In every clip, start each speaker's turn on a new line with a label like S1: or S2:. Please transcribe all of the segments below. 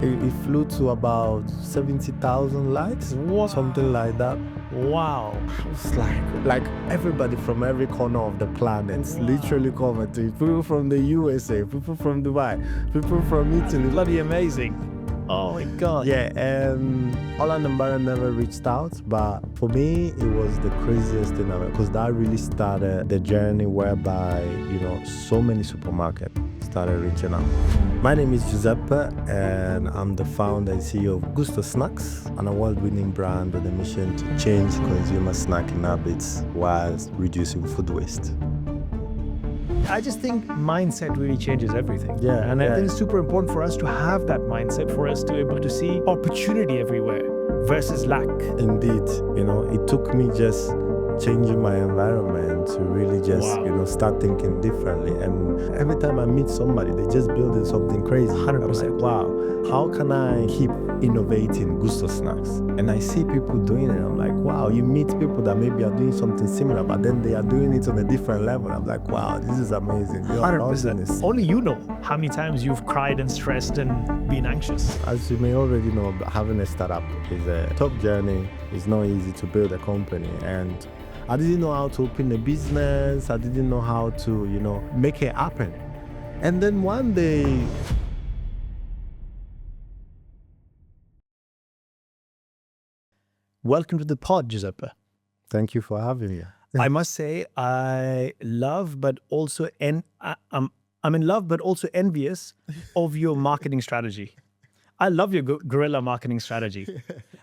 S1: It flew to about 70,000 likes, something like that.
S2: Wow.
S1: It's like everybody from every corner of the planet literally commenting. People from the USA, people from Dubai, people from Italy.
S2: Bloody amazing. Oh my God.
S1: Yeah, and Holland and Barrett never reached out, but for me, it was the craziest thing ever because that really started the journey whereby, so many supermarkets started reaching out. My name is Giuseppe, and I'm the founder and CEO of MrBeast of Snacks, an award-winning brand with a mission to change consumer snacking habits while reducing food waste.
S2: I just think mindset really changes everything.
S1: Yeah,
S2: and I think it's super important for us to have that mindset, for us to be able to see opportunity everywhere versus lack.
S1: Indeed, it took me just changing my environment to really just, start thinking differently. And every time I meet somebody, they're just building something crazy.
S2: 100%.
S1: I'm like, wow, how can I keep innovating MrBeast of Snacks? And I see people doing it. I'm like, wow, you meet people that maybe are doing something similar, but then they are doing it on a different level. I'm like, wow, this is amazing.
S2: 100%. Only you know how many times you've cried and stressed and been anxious.
S1: As you may already know, having a startup is a tough journey. It's not easy to build a company. And I didn't know how to open a business. I didn't know how to, make it happen. And then one day,
S2: welcome to the pod, Giuseppe.
S1: Thank you for having me.
S2: I must say, I love, but also I'm in love, but also envious of your marketing strategy. I love your guerrilla marketing strategy.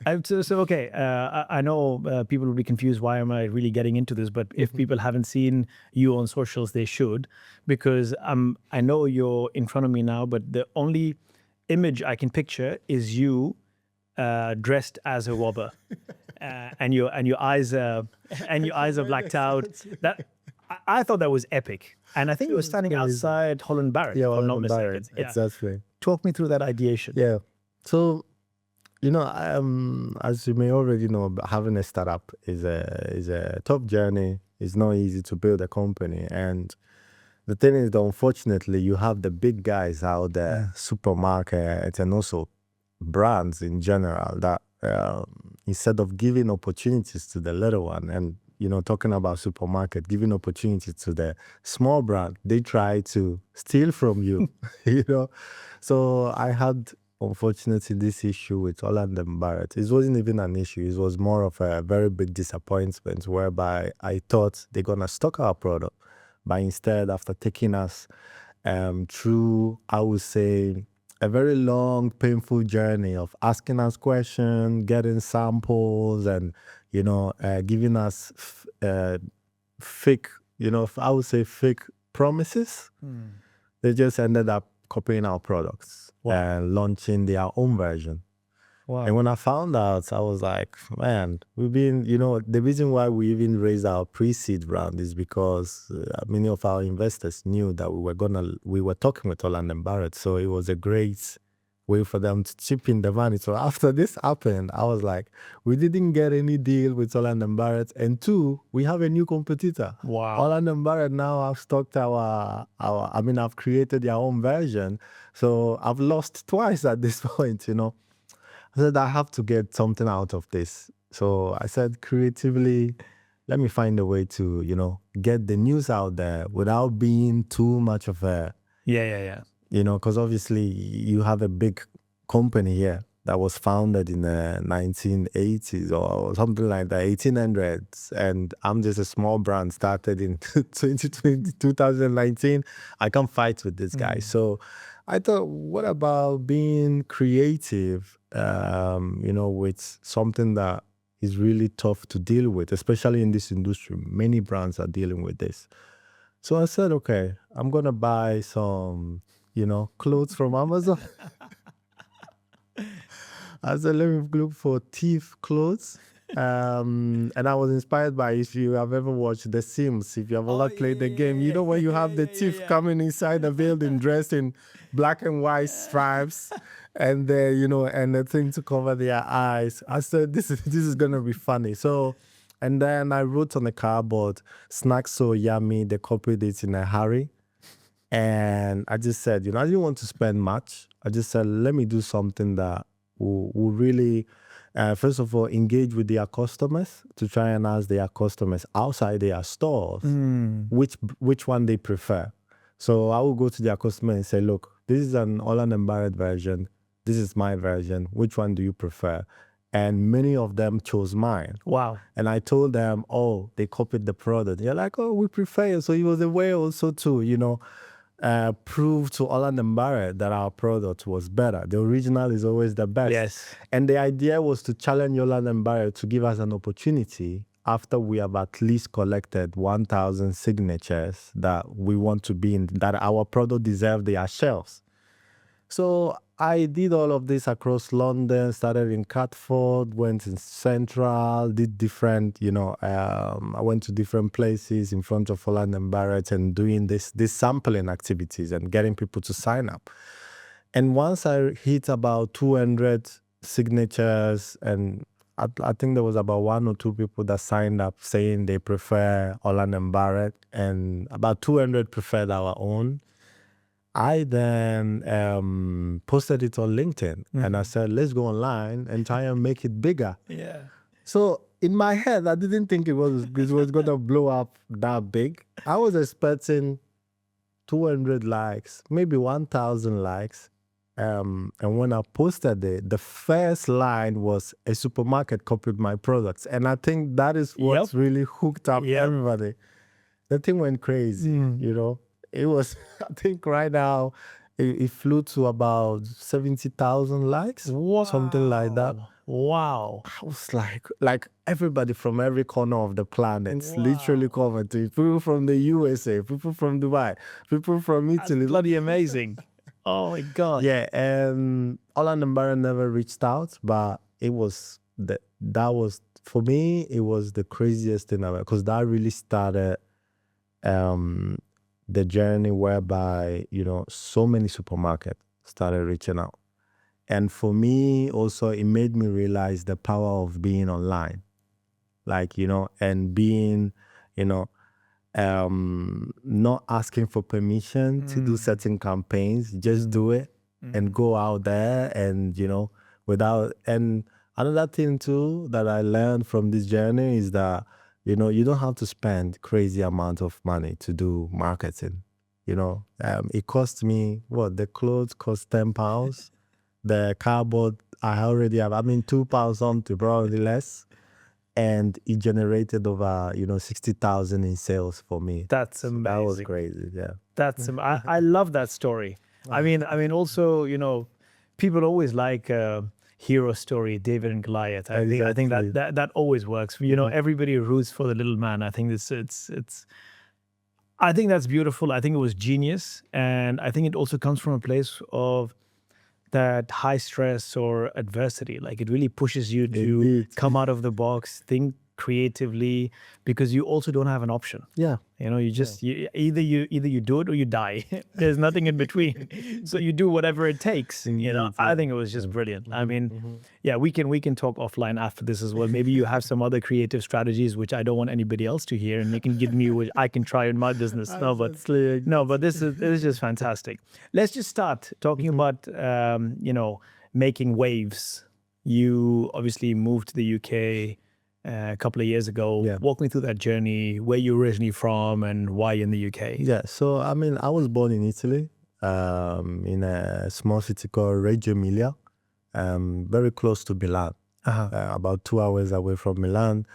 S2: Okay, I know people will be confused. Why am I really getting into this? But if people haven't seen you on socials, they should, because I know you're in front of me now, but the only image I can picture is you dressed as a robber, and your eyes are blacked out. That I thought that was epic, and I think you were standing outside Holland Barrett.
S1: Yeah,
S2: if I'm not
S1: Holland Barrett.
S2: mistaken. Yeah.
S1: Exactly.
S2: Talk me through that ideation.
S1: Yeah. So, as you may already know, having a startup is a tough journey. It's not easy to build a company, and the thing is that unfortunately, you have the big guys out there, supermarkets, and also brands in general that instead of giving opportunities to the little one and talking about supermarket, giving opportunities to the small brand, they try to steal from you. So I had unfortunately this issue with Holland and Barrett. It wasn't even an issue. It was more of a very big disappointment whereby I thought they're gonna stock our product, but instead, after taking us through, I would say, a very long, painful journey of asking us questions, getting samples, and giving us fake, I would say fake promises. They just ended up copying our products and launching their own version.
S2: Wow.
S1: And when I found out, I was like, man, we've been, the reason why we even raised our pre-seed round is because many of our investors knew that we were talking with Holland and Barrett. So it was a great way for them to chip in the money. So after this happened, I was like, we didn't get any deal with Holland and Barrett. And two, we have a new competitor.
S2: Wow.
S1: Holland and Barrett now have stocked I've created their own version. So I've lost twice at this point, I said, I have to get something out of this. So I said, creatively, let me find a way to, get the news out there without being too much of a...
S2: Yeah.
S1: Because obviously you have a big company here that was founded in the 1980s or something like that, 1800s. And I'm just a small brand started in 2019. I can't fight with this guy. So I thought, what about being creative, with something that is really tough to deal with, especially in this industry. Many brands are dealing with this. So I said, okay, I'm going to buy some, clothes from Amazon. I said, let me look for thief clothes. And I was inspired by, if you have ever watched The Sims, if you have ever played the game, when you have the thief coming inside the building dressed in black and white stripes and and the thing to cover their eyes. I said, this is gonna be funny. So, and then I wrote on the cardboard, snacks so yummy, they copied it in a hurry. And I just said, I didn't want to spend much. I just said, let me do something that will really, first of all, engage with their customers to try and ask their customers outside their stores which one they prefer. So I will go to their customer and say, look, this is an Holland and Barrett version. This is my version. Which one do you prefer? And many of them chose mine.
S2: Wow.
S1: And I told them, oh, they copied the product. They're like, oh, we prefer it. So it was a way also to, prove to Holland and Barrett that our product was better. The original is always the best.
S2: Yes.
S1: And the idea was to challenge Holland and Barrett to give us an opportunity after we have at least collected 1,000 signatures that we want to be in, that our product deserves their shelves. So I did all of this across London, started in Catford, went in Central, did different, I went to different places in front of Holland and Barrett and doing this sampling activities and getting people to sign up. And once I hit about 200 signatures, and I think there was about 1 or 2 people that signed up saying they prefer Holland and Barrett, and about 200 preferred our own. I then posted it on LinkedIn and I said, let's go online and try and make it bigger.
S2: Yeah.
S1: So in my head, I didn't think it was going to blow up that big. I was expecting 200 likes, maybe 1,000 likes. And when I posted it, the first line was, a supermarket copied my products. And I think that is what's really hooked up everybody. The thing went crazy, It was, I think right now, it flew to about 70,000 likes, something like that.
S2: Wow.
S1: I was like everybody from every corner of the planet literally commented. People from the USA, people from Dubai, people from Italy.
S2: That's bloody amazing. Oh my God.
S1: Yeah, and Holland and Barrett never reached out, but it was, that was, for me, it was the craziest thing ever, because that really started the journey whereby, so many supermarkets started reaching out. And for me also, it made me realize the power of being online. And being, not asking for permission to do certain campaigns, just do it and go out there and, and another thing too that I learned from this journey is that, you don't have to spend crazy amount of money to do marketing. It cost me, the clothes cost £10. The cardboard I already have, £2 something, probably less. And it generated over, 60,000 in sales for me.
S2: That's amazing.
S1: That was crazy, yeah.
S2: That's I love that story. I mean, also, people always like hero story, David and Goliath. I think that always works. Everybody roots for the little man. I think I think that's beautiful. I think it was genius, and I think it also comes from a place of that high stress or adversity. Like, it really pushes you to come out of the box, think creatively, because you also don't have an option.
S1: Yeah.
S2: You just either you do it or you die. There's nothing in between. So you do whatever it takes. I think it was just brilliant. I mean, we can talk offline after this as well. Maybe you have some other creative strategies which I don't want anybody else to hear, and you can give me which I can try in my business. But this is just fantastic. Let's just start talking about making waves. You obviously moved to the UK a couple of years ago.
S1: Yeah.
S2: Walk me through that journey, where you're originally from and why in the UK.
S1: Yeah, so I was born in Italy, in a small city called Reggio Emilia, very close to Milan, about 2 hours away from Milan,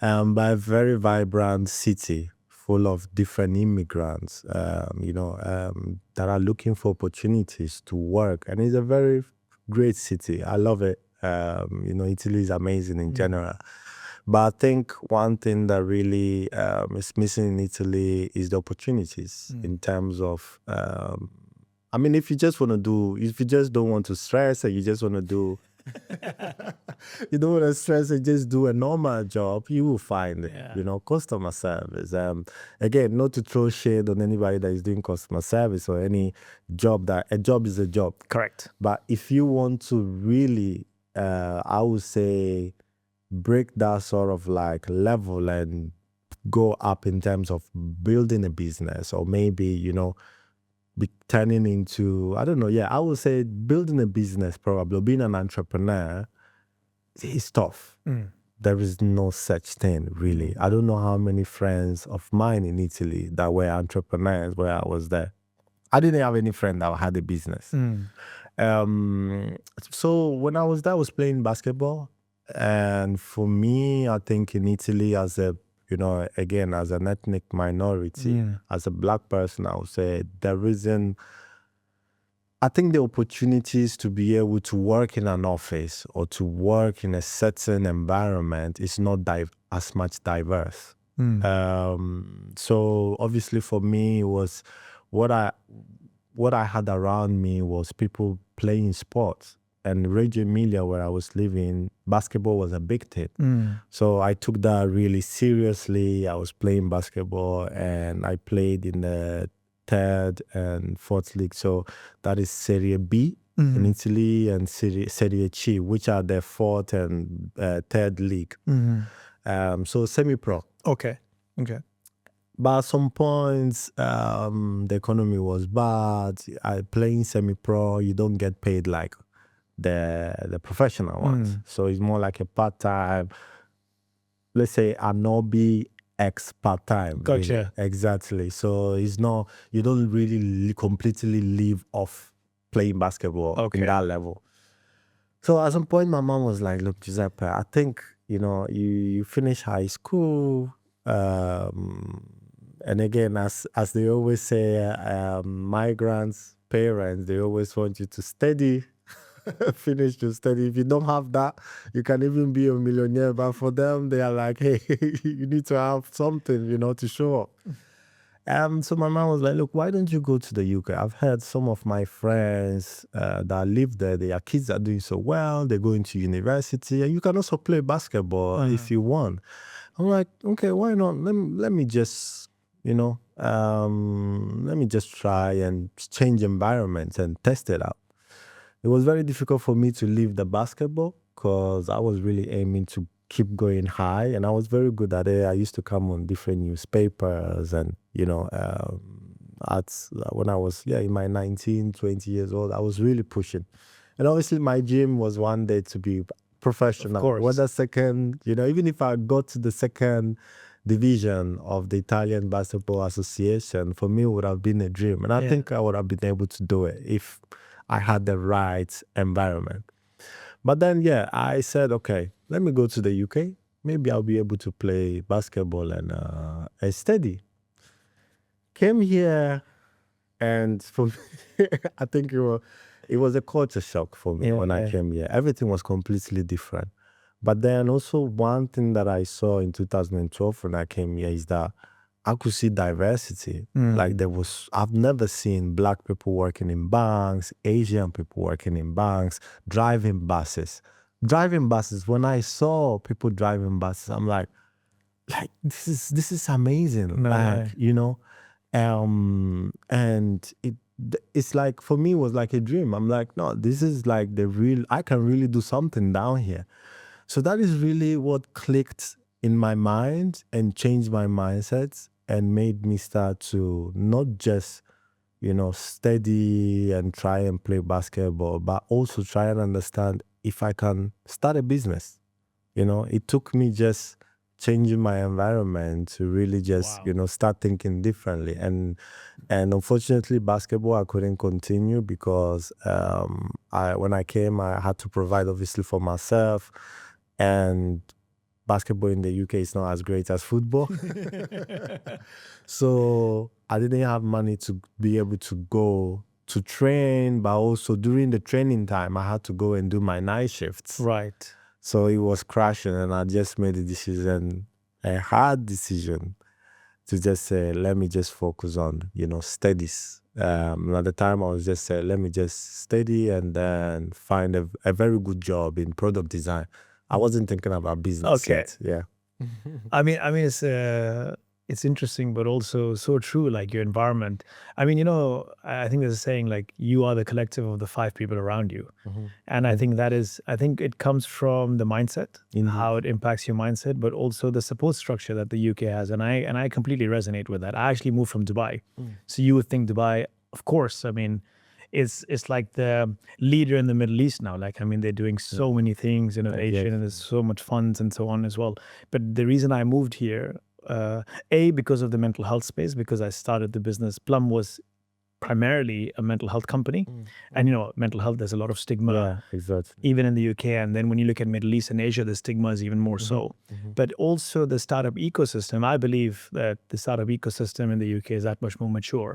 S1: but a very vibrant city full of different immigrants, that are looking for opportunities to work. And it's a very great city. I love it. Italy is amazing in general. But I think one thing that really is missing in Italy is the opportunities in terms of, if you just don't want to stress and you just want to do, you don't want to stress and just do a normal job, you will find it, customer service. Again, not to throw shade on anybody that is doing customer service or any job, that a job is a job.
S2: Correct.
S1: But if you want to really, I would say, break that sort of level and go up in terms of building a business, or maybe, be turning into, I don't know, yeah, I would say building a business probably, being an entrepreneur is tough. There is no such thing, really. I don't know how many friends of mine in Italy that were entrepreneurs where I was there. I didn't have any friend that had a business. So when I was there, I was playing basketball. And for me, I think in Italy, as a, you know, again, as an ethnic minority, as a Black person, I would say there isn't, I think the opportunities to be able to work in an office or to work in a certain environment is not as much diverse. So obviously for me, it was what I had around me was people playing sports. And Reggio Emilia, where I was living, basketball was a big thing. So I took that really seriously. I was playing basketball and I played in the third and fourth league. So that is Serie B in Italy and Serie C, which are the fourth and third league. So semi-pro.
S2: Okay.
S1: But at some points, the economy was bad. Playing semi-pro, you don't get paid like the professional ones. So it's more like a part-time, let's say an hobby X part-time.
S2: Gotcha.
S1: Really. Exactly. So it's not, you don't really completely live off playing basketball in that level. So at some point, my mom was like, look, Giuseppe, I think, you know, you finish high school. And again, as they always say, migrants, parents, they always want you to study, finish to study. If you don't have that, you can even be a millionaire. But for them, they are like, hey, you need to have something, you know, to show up. So my mom was like, look, why don't you go to the UK? I've heard some of my friends that live there, their kids are doing so well. They're going to university. And you can also play basketball if you want. I'm like, okay, why not? Let me just, you know, let me just try and change environments and test it out. It was very difficult for me to leave the basketball because I was really aiming to keep going high, and I was very good at it. I used to come on different newspapers, and you know, when I was in my 19, 20 years old, I was really pushing. And obviously my dream was one day to be professional.
S2: Of course.
S1: Whether second, you know, even if I got to the second division of the Italian Basketball Association, for me it would have been a dream. And I think I would have been able to do it if I had the right environment. But then, I said, okay, let me go to the UK. Maybe I'll be able to play basketball and study. Came here, and for me, I think it was a culture shock for me when I came here. Everything was completely different. But then also one thing that I saw in 2012 when I came here is that I could see diversity. Like I've never seen Black people working in banks, Asian people working in banks, driving buses. When I saw people driving buses, I'm like this is amazing. You know, and it's like, for me, it was like a dream. I'm like, no, this is like I can really do something down here. So that is really what clicked in my mind and changed my mindset and made me start to not just, you know, study and try and play basketball, but also try and understand if I can start a business. You know, it took me just changing my environment to really just, you know, start thinking differently. And unfortunately, basketball, I couldn't continue because when I came, I had to provide obviously for myself. And basketball in the UK is not as great as football. So I didn't have money to be able to go to train, but also during the training time, I had to go and do my night shifts.
S2: Right.
S1: So it was crashing, and I just made a hard decision to just say, let me just focus on, you know, studies. At the time, I was just saying, let me just study and then find a very good job in product design. I wasn't thinking about business yet. Yeah.
S2: I mean, it's interesting, but also so true, like your environment. I mean, you know, I think there's a saying like, you are the collective of the 5 people around you. And I think it comes from the mindset, how it impacts your mindset, but also the support structure that the UK has. And I completely resonate with that. I actually moved from Dubai. So you would think Dubai, of course, I mean, it's like the leader in the Middle East now. Like, I mean, they're doing so many things, innovation, and there's so much funds and so on as well. But the reason I moved here, because of the mental health space, because I started the business. Plum was primarily a mental health company, and mental health, there's a lot of stigma.
S1: Yeah, exactly.
S2: Even in the UK, and then when you look at Middle East and Asia, the stigma is even more so. But also the startup ecosystem, I believe that the startup ecosystem in the UK is that much more mature.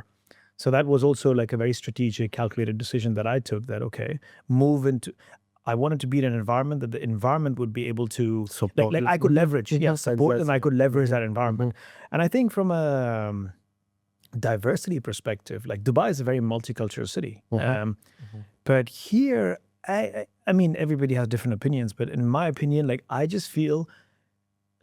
S2: So that was also like a very strategic, calculated decision that I took, that, okay, I wanted to be in an environment that the environment would be able to,
S1: Support
S2: like
S1: you.
S2: I could leverage, support, and
S1: exactly.
S2: I could leverage that environment. And I think from a diversity perspective, like Dubai is a very multicultural city. But here, I mean, everybody has different opinions, but in my opinion, like I just feel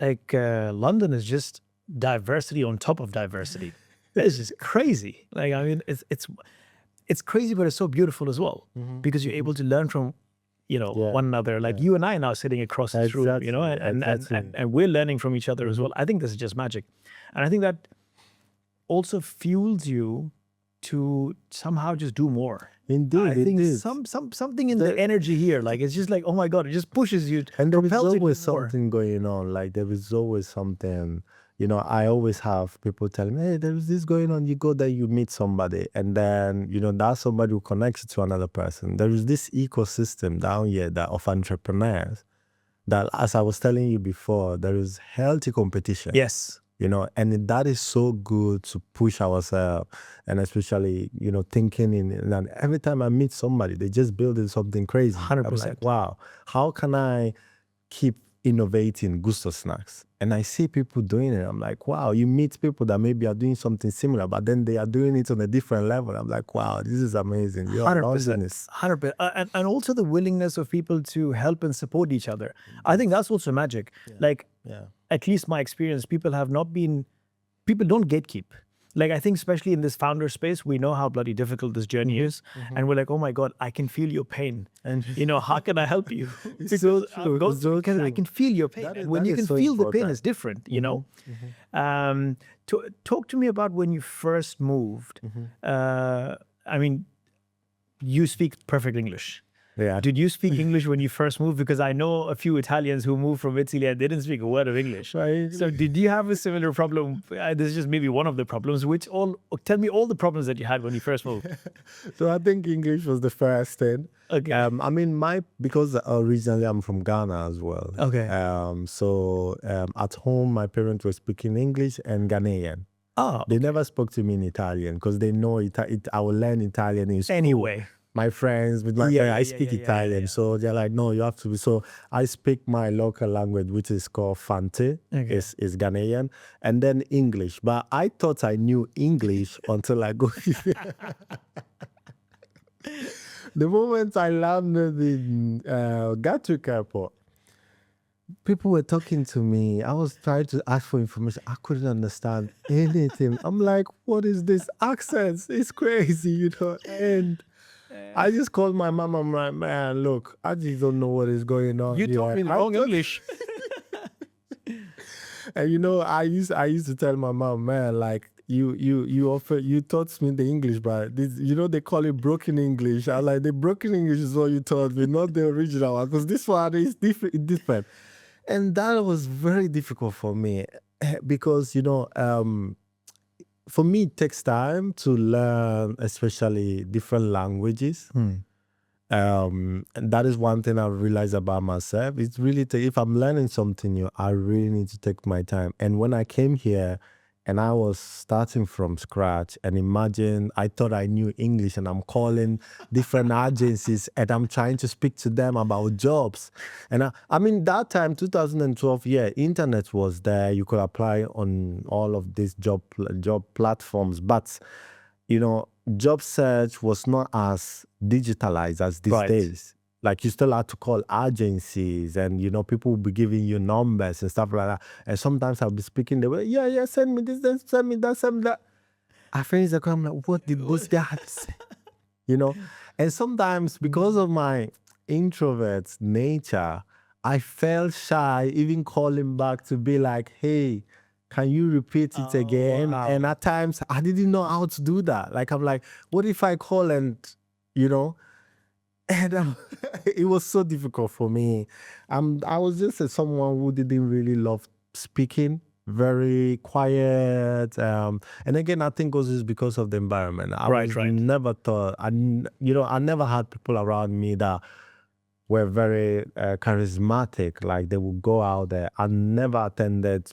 S2: like London is just diversity on top of diversity. It's just crazy. Like, I mean, it's crazy, but it's so beautiful as well, because you're able to learn from, one another. Like you and I now sitting across this room, and we're learning from each other as well. I think this is just magic. And I think that also fuels you to somehow just do more.
S1: Indeed,
S2: I think something in the energy here, like it's just like, oh my God, it just pushes you.
S1: And there is
S2: propels you
S1: always
S2: more.
S1: something going on. Like there is always something, I always have people tell me, hey, there is this going on. You go there, you meet somebody, and then, that somebody will connect you to another person. There is this ecosystem down here of entrepreneurs that, as I was telling you before, there is healthy competition.
S2: Yes.
S1: And that is so good to push ourselves, and especially, thinking and every time I meet somebody, they just building something crazy.
S2: 100%.
S1: I'm like, wow, how can I keep innovating Gusto Snacks? And I see people doing it. I'm like, wow, you meet people that maybe are doing something similar, but then they are doing it on a different level. I'm like, wow, this is amazing.
S2: 100%. 100%. And also the willingness of people to help and support each other. I think that's also magic. Like, at least my experience, people don't gatekeep. Like, I think especially in this founder space, we know how bloody difficult this journey is. And we're like, oh my God, I can feel your pain. And, how can I help you? Because I can feel your pain. And when you can feel the pain, it's different, Talk to me about when you first moved. I mean, you speak perfect English.
S1: Yeah.
S2: Did you speak English when you first moved? Because I know a few Italians who moved from Italy and they didn't speak a word of English.
S1: Right.
S2: So did you have a similar problem? This is just maybe one of the problems. Tell me all the problems that you had when you first moved.
S1: So I think English was the first thing.
S2: Okay.
S1: I mean, because originally I'm from Ghana as well.
S2: Okay.
S1: So at home, my parents were speaking English and Ghanaian.
S2: Oh.
S1: They never spoke to me in Italian because they know I will learn Italian in school.
S2: Anyway.
S1: My friends, with my friends, I speak Italian. So they're like, no, you have to be. So I speak my local language, which is called Fante, is Ghanaian, and then English. But I thought I knew English until I go. The moment I landed in Gatwick Airport, people were talking to me. I was trying to ask for information. I couldn't understand anything. I'm like, what is this accent? It's crazy, And I just called my mom. I'm like, man, look, I just don't know what is going on.
S2: You told me the wrong English.
S1: And I used to tell my mom, man, like you taught me the English, but this, they call it broken English. I like the broken English is what you taught me, not the original one, because this one is different. And that was very difficult for me because for me, it takes time to learn, especially different languages. And that is one thing I realized about myself. It's really, if I'm learning something new, I really need to take my time. And when I came here and I was starting from scratch, and imagine, I thought I knew English and I'm calling different agencies and I'm trying to speak to them about jobs. And I mean, that time, 2012, internet was there. You could apply on all of these job platforms. But, job search was not as digitalized as these days. Like, you still had to call agencies and, people will be giving you numbers and stuff like that. And sometimes I'll be speaking, they will, send me this, then send me that, send me that. I finish the call, I'm like, what did those guys say? And sometimes because of my introvert nature, I felt shy even calling back to be like, hey, Can you repeat it again?
S2: wow.
S1: And at times I didn't know how to do that. Like I'm like, what if I call and, you know, and it was so difficult for me. I was just someone who didn't really love speaking, very quiet. And again, I think also is because of the environment. I
S2: Right,
S1: was
S2: right.
S1: never thought, I never had people around me that were very charismatic. Like they would go out there. I never attended,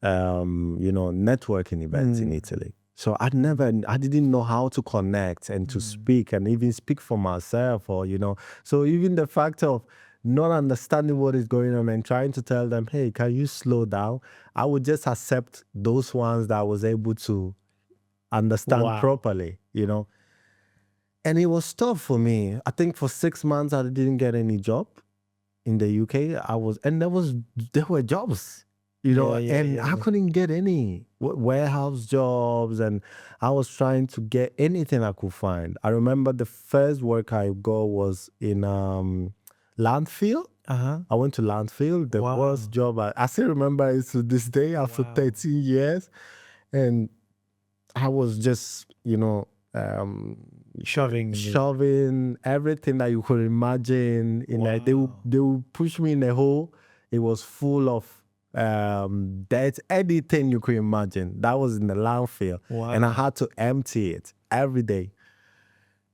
S1: networking events in Italy. So I didn't know how to connect and to speak and even speak for myself or, so even the fact of not understanding what is going on and trying to tell them, hey, can you slow down? I would just accept those ones that I was able to understand
S2: Wow.
S1: properly, And it was tough for me. I think for 6 months, I didn't get any job in the UK. There were jobs, and I couldn't get any warehouse jobs, and I was trying to get anything I could find. I remember the first work I got was in Landfill. I went to Landfill. The
S2: Wow.
S1: worst job I still remember it to this day after
S2: Wow.
S1: 13 years, and I was just shoving everything that you could imagine in there. They would push me in a hole. It was full of dirt, anything you could imagine. That was in the landfill. And I had to empty it every day.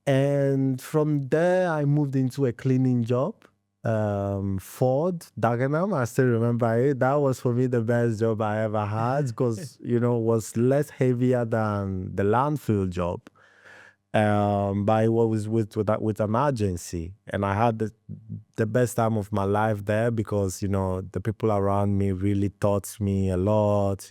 S1: And from there, I moved into a cleaning job. Ford, Dagenham, I still remember it. That was for me the best job I ever had because, was less heavier than the landfill job. But it was with an agency, and I had the best time of my life there because the people around me really taught me a lot.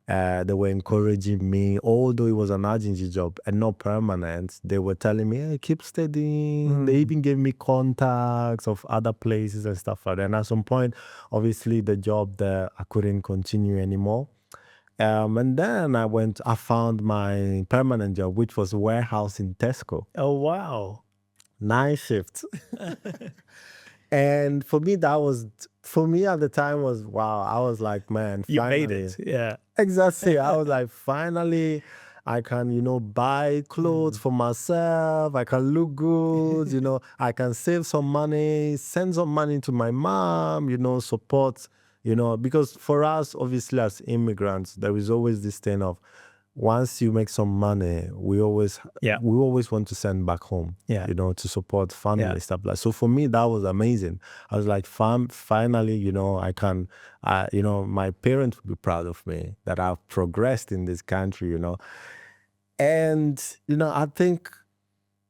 S1: They were encouraging me, although it was an agency job and not permanent. They were telling me, hey, keep studying. They even gave me contacts of other places and stuff like that. And at some point, obviously, the job there, I couldn't continue anymore. And then I found my permanent job, which was warehouse in Tesco.
S2: Oh, wow.
S1: 9 shifts. And for me, at the time was, wow. I was like, man,
S2: You
S1: finally.
S2: made it. Yeah.
S1: Exactly. I was like, finally, I can, buy clothes for myself. I can look good, I can save some money, send some money to my mom, support, because for us, obviously, as immigrants, there is always this thing of once you make some money, we always want to send back home, to support family, stuff like that. So for me, that was amazing. I was like, finally, I can, my parents would be proud of me that I've progressed in this country, And, I think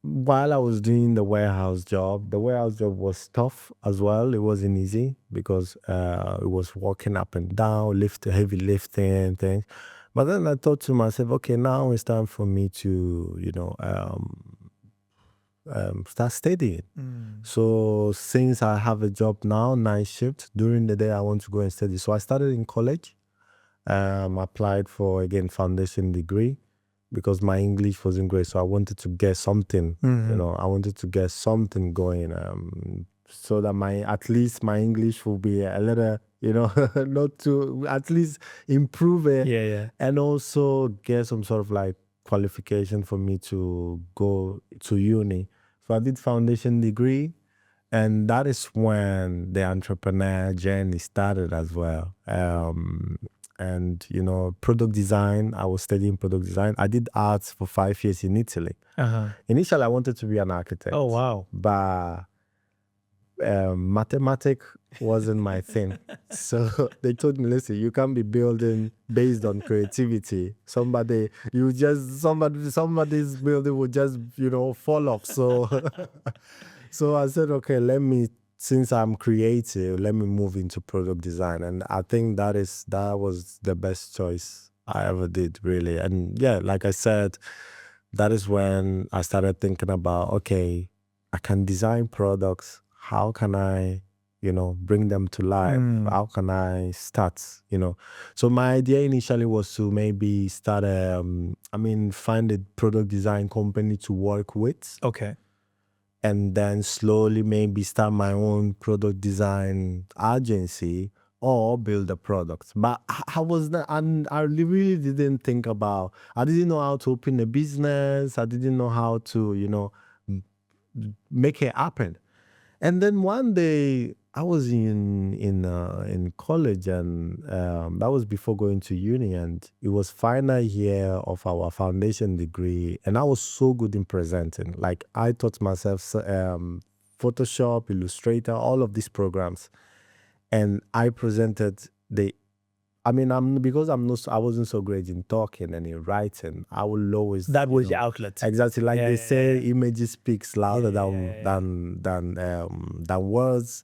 S1: while I was doing the warehouse job was tough as well. It wasn't easy because it was walking up and down, heavy lifting things. But then I thought to myself, okay, now it's time for me to, start studying. So since I have a job now, 9 shifts, during the day I want to go and study. So I started in college, applied for, again, foundation degree because my English wasn't great. So I wanted to get something, I wanted to get something going so that at least my English will be a little, not to at least improve it.
S2: Yeah.
S1: And also get some sort of like qualification for me to go to uni. So I did foundation degree, and that is when the entrepreneur journey started as well. And product design, I was studying product design. I did arts for 5 years in Italy. Initially, I wanted to be an architect.
S2: Oh, wow.
S1: But mathematics wasn't my thing. So they told me, listen, you can't be building based on creativity. Somebody's building will just, fall off. So, so I said, okay, since I'm creative, let me move into product design. And I think that was the best choice I ever did, really. And yeah, like I said, that is when I started thinking about, okay, I can design products. How can I, bring them to life? How can I start, So my idea initially was to maybe start find a product design company to work with.
S2: Okay.
S1: And then slowly maybe start my own product design agency or build a product. But I was not, and I really didn't think about, I didn't know how to open a business. I didn't know how to, make it happen. And then one day I was in college, and that was before going to uni, and it was final year of our foundation degree, and I was so good in presenting. Like I taught myself Photoshop, Illustrator, all of these programs, and I presented the. I mean, I wasn't so great in talking and in writing. I will always
S2: That was your outlet.
S1: exactly like
S2: Yeah,
S1: they
S2: yeah,
S1: say, images speaks louder
S2: yeah.
S1: than words.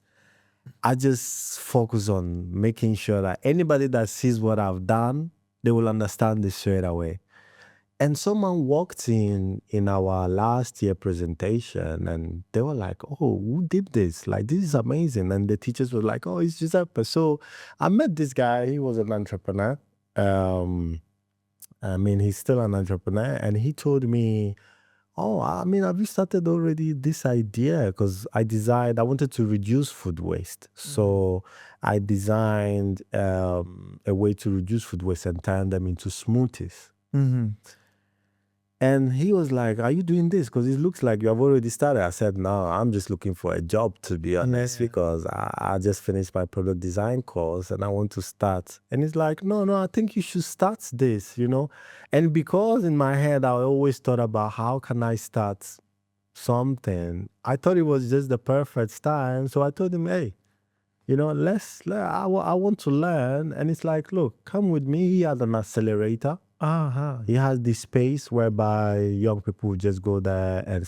S1: I just focus on making sure that anybody that sees what I've done, they will understand this straight away. And someone walked in our last year presentation, and they were like, "Oh, who did this? Like, this is amazing!" And the teachers were like, "Oh, it's Giuseppe." So I met this guy. He was an entrepreneur. Um, I mean, he's still an entrepreneur, and he told me, "Oh, I mean, have you started already this idea?" Because I wanted to reduce food waste. So I designed a way to reduce food waste and turn them into smoothies.
S2: Mm-hmm.
S1: And he was like, "Are you doing this? Because it looks like you have already started." I said, "No, I'm just looking for a job, to be honest, because I just finished my product design course and I want to start." And he's like, No, I think you should start this, And because in my head, I always thought about how can I start something, I thought it was just the perfect time. So I told him, "Hey, I want to learn." And it's like, "Look, come with me." He had an accelerator. He has this space whereby young people just go there and,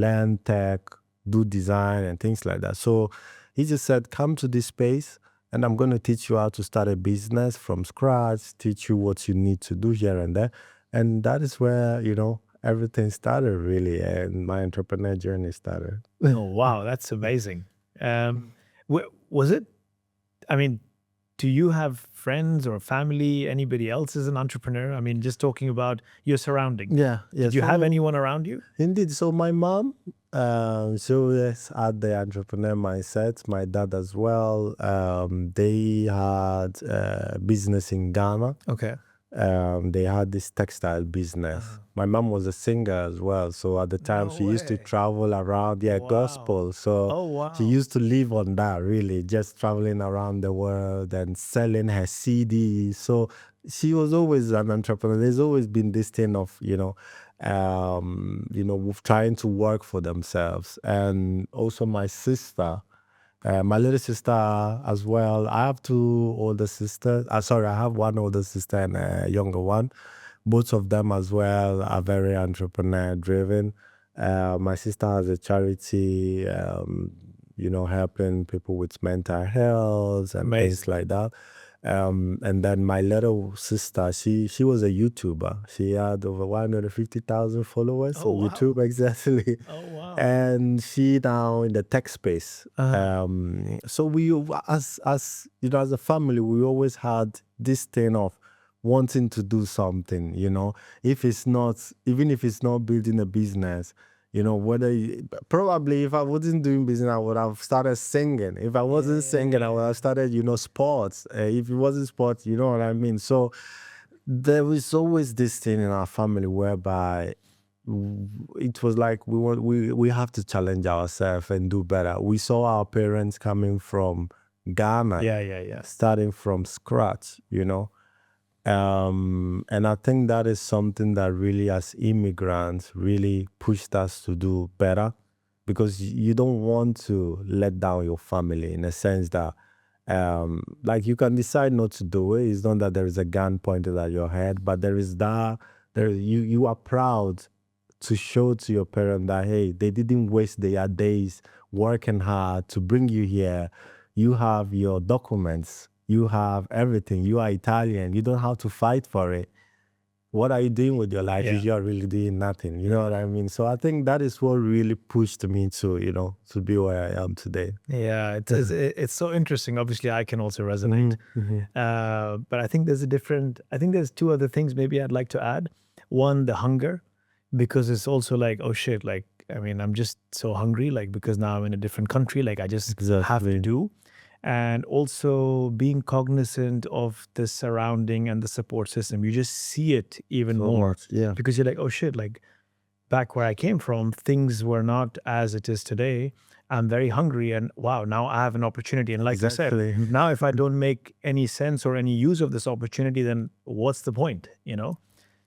S1: learn tech, do design and things like that. So he just said, "Come to this space and I'm going to teach you how to start a business from scratch, teach you what you need to do here and there." And that is where, everything started really. And my entrepreneur journey started.
S2: Oh, wow. That's amazing. Was it, I mean, do you have friends or family, anybody else is an entrepreneur? I mean, just talking about your surroundings.
S1: Yeah.
S2: Do you have anyone around you?
S1: Indeed. So my mom, she always had the entrepreneur mindset. My dad as well. They had business in Ghana.
S2: Okay.
S1: They had this textile business. My mom was a singer as well. So at the time,
S2: No
S1: she used to
S2: way.
S1: travel around, gospel. So
S2: Oh, wow.
S1: she used to live on that, really, just traveling around the world and selling her CDs. So she was always an entrepreneur. There's always been this thing of, trying to work for themselves. And also my sister, my little sister as well. I have two older sisters. I have one older sister and a younger one. Both of them as well are very entrepreneur driven. My sister has a charity, helping people with mental health and things like that. And then my little sister, she was a YouTuber. She had over 150,000 followers on YouTube, exactly.
S2: Oh, wow.
S1: And she now in the tech space. So we, as as a family, we always had this thing of wanting to do something. If it's not, even if it's not building a business. Probably if I wasn't doing business, I would have started singing. If I wasn't singing, I would have started, sports. If it wasn't sports, you know what I mean? So there was always this thing in our family whereby it was like we have to challenge ourselves and do better. We saw our parents coming from Ghana, starting from scratch, and I think that is something that really, as immigrants, really pushed us to do better, because you don't want to let down your family in a sense that, like, you can decide not to do it. It's not that there is a gun pointed at your head, but you are proud to show to your parent that, hey, they didn't waste their days working hard to bring you here. You have your documents. You have everything. You are Italian. You don't have to fight for it. What are you doing with your life if you're really doing nothing? You know what I mean? So I think that is what really pushed me to, to be where I am today.
S2: Yeah, it's so interesting. Obviously, I can also resonate. But I think there's two other things maybe I'd like to add. One, the hunger, because it's also like, oh shit, like, I mean, I'm just so hungry, like, because now I'm in a different country, like I just have to do. and also being cognizant of the surrounding and the support system. You just see it even more
S1: Yeah.
S2: because you're like, oh shit, like back where I came from, things were not as it is today. I'm very hungry, and wow, now I have an opportunity. And like
S1: Exactly.
S2: you said, now if I don't make any sense or any use of this opportunity, then what's the point,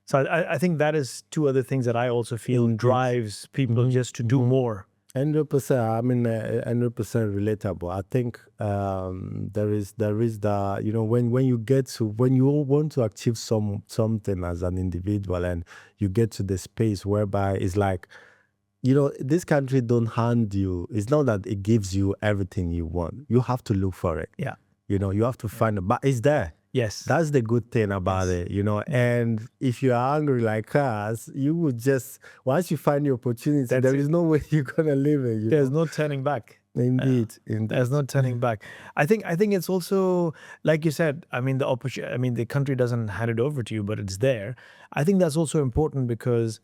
S2: So I think that is two other things that I also feel
S1: Indeed.
S2: drives people just to do more.
S1: 100%. I mean, 100% relatable. I think there is the when you get to when you want to achieve something as an individual, and you get to the space whereby it's like, this country don't hand you. It's not that it gives you everything you want. You have to look for it.
S2: Yeah.
S1: You have to find it, but it's there.
S2: Yes.
S1: That's the good thing about it, And if you are hungry like us, you would just, once you find the opportunity, there is no way you're gonna leave it.
S2: There's no turning back.
S1: Indeed.
S2: There's no turning back. I think it's also, like you said, I mean, the country doesn't hand it over to you, but it's there. I think that's also important because,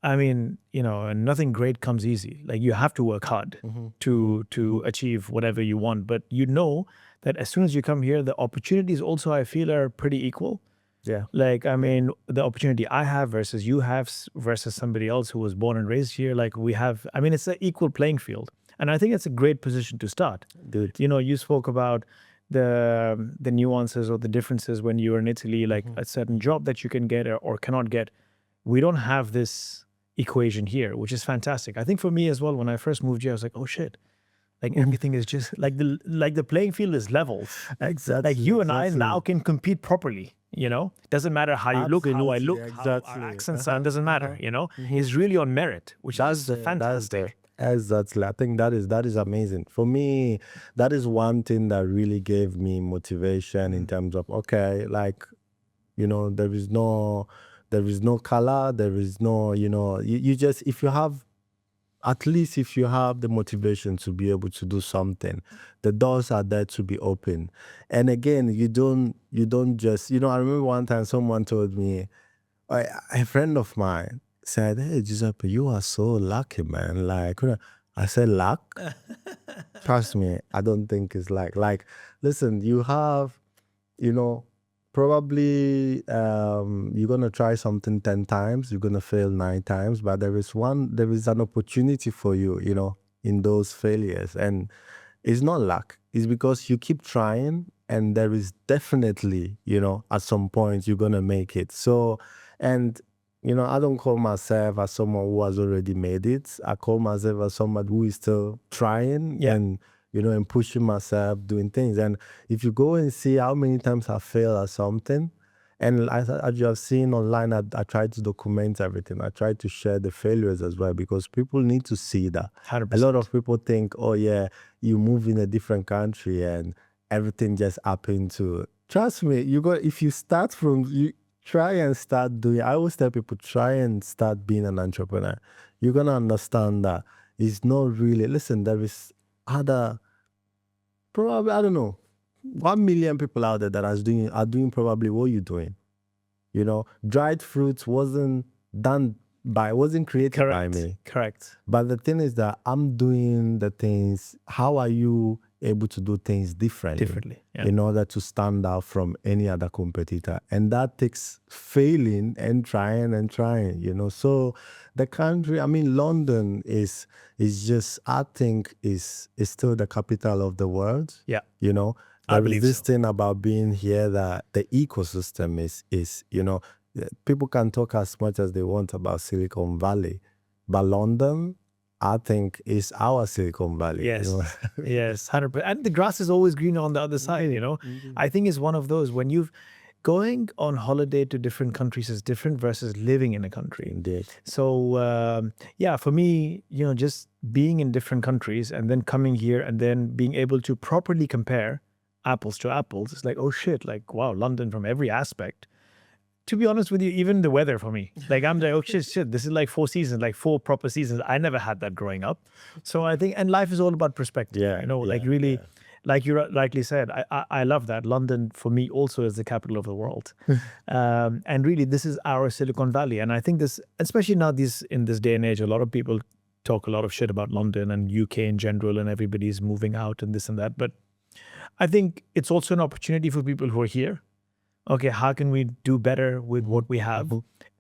S2: I mean, nothing great comes easy. Like you have to work hard to achieve whatever you want. But that as soon as you come here, the opportunities also, I feel, are pretty equal.
S1: Yeah.
S2: Like, I mean, the opportunity I have versus you have versus somebody else who was born and raised here, like we have, I mean, it's an equal playing field. And I think it's a great position to start.
S1: Good.
S2: You spoke about the nuances or the differences when you were in Italy, like a certain job that you can get or cannot get. We don't have this equation here, which is fantastic. I think for me as well, when I first moved here, I was like, oh shit. Like everything is just like the playing field is level.
S1: Exactly.
S2: Like you and I now can compete properly. It doesn't matter how you look, how I look, how our accents sound. Doesn't matter. It's really on merit, which is fantastic.
S1: Exactly. I think that is amazing. For me, that is one thing that really gave me motivation in terms of, okay, like, there is no color, there is no, you just, at least if you have the motivation to be able to do something, the doors are there to be open. And again, you don't just, I remember one time someone told me, a friend of mine said, hey, Giuseppe, you are so lucky, man. Like, I said, luck? Trust me, I don't think it's like, listen, you have, probably you're going to try something 10 times, you're going to fail 9 times, but there is an opportunity for you, in those failures. And it's not luck. It's because you keep trying, and there is definitely, at some point you're going to make it. So, and, I don't call myself as someone who has already made it. I call myself as someone who is still trying and, and pushing myself, doing things. And if you go and see how many times I failed at something, and as you have seen online, I try to document everything. I try to share the failures as well, because people need to see that.
S2: 100%.
S1: A lot of people think, oh yeah, you move in a different country and everything just happened to. Trust me, if you start from, try and start doing. I always tell people, try and start being an entrepreneur. You're gonna understand that it's not really. Listen, there is other, probably, I don't know, 1 million people out there that are doing probably what you're doing. Dried fruits wasn't created by me.
S2: Correct.
S1: But the thing is that I'm doing the things. How are you able to do things differently in order to stand out from any other competitor? And that takes failing and trying, So the country, I mean, London is just, I think, is still the capital of the world.
S2: Yeah.
S1: There is this thing about being here that the ecosystem is, people can talk as much as they want about Silicon Valley, but London, I think, is our Silicon Valley.
S2: Yes, yes, 100%. And the grass is always greener on the other side, I think it's one of those, when you've going on holiday to different countries is different versus living in a country.
S1: Indeed.
S2: So, for me, just being in different countries and then coming here and then being able to properly compare apples to apples, it's like, oh shit, like, wow, London from every aspect. To be honest with you, even the weather for me, like, I'm like, oh shit, this is like 4 seasons, like 4 proper seasons. I never had that growing up. So I think, and life is all about perspective. Like you rightly said, I love that. London for me also is the capital of the world. And really, this is our Silicon Valley. And I think this, especially now in this day and age, a lot of people talk a lot of shit about London and UK in general, and everybody's moving out and this and that. But I think it's also an opportunity for people who are here. Okay, how can we do better with what we have?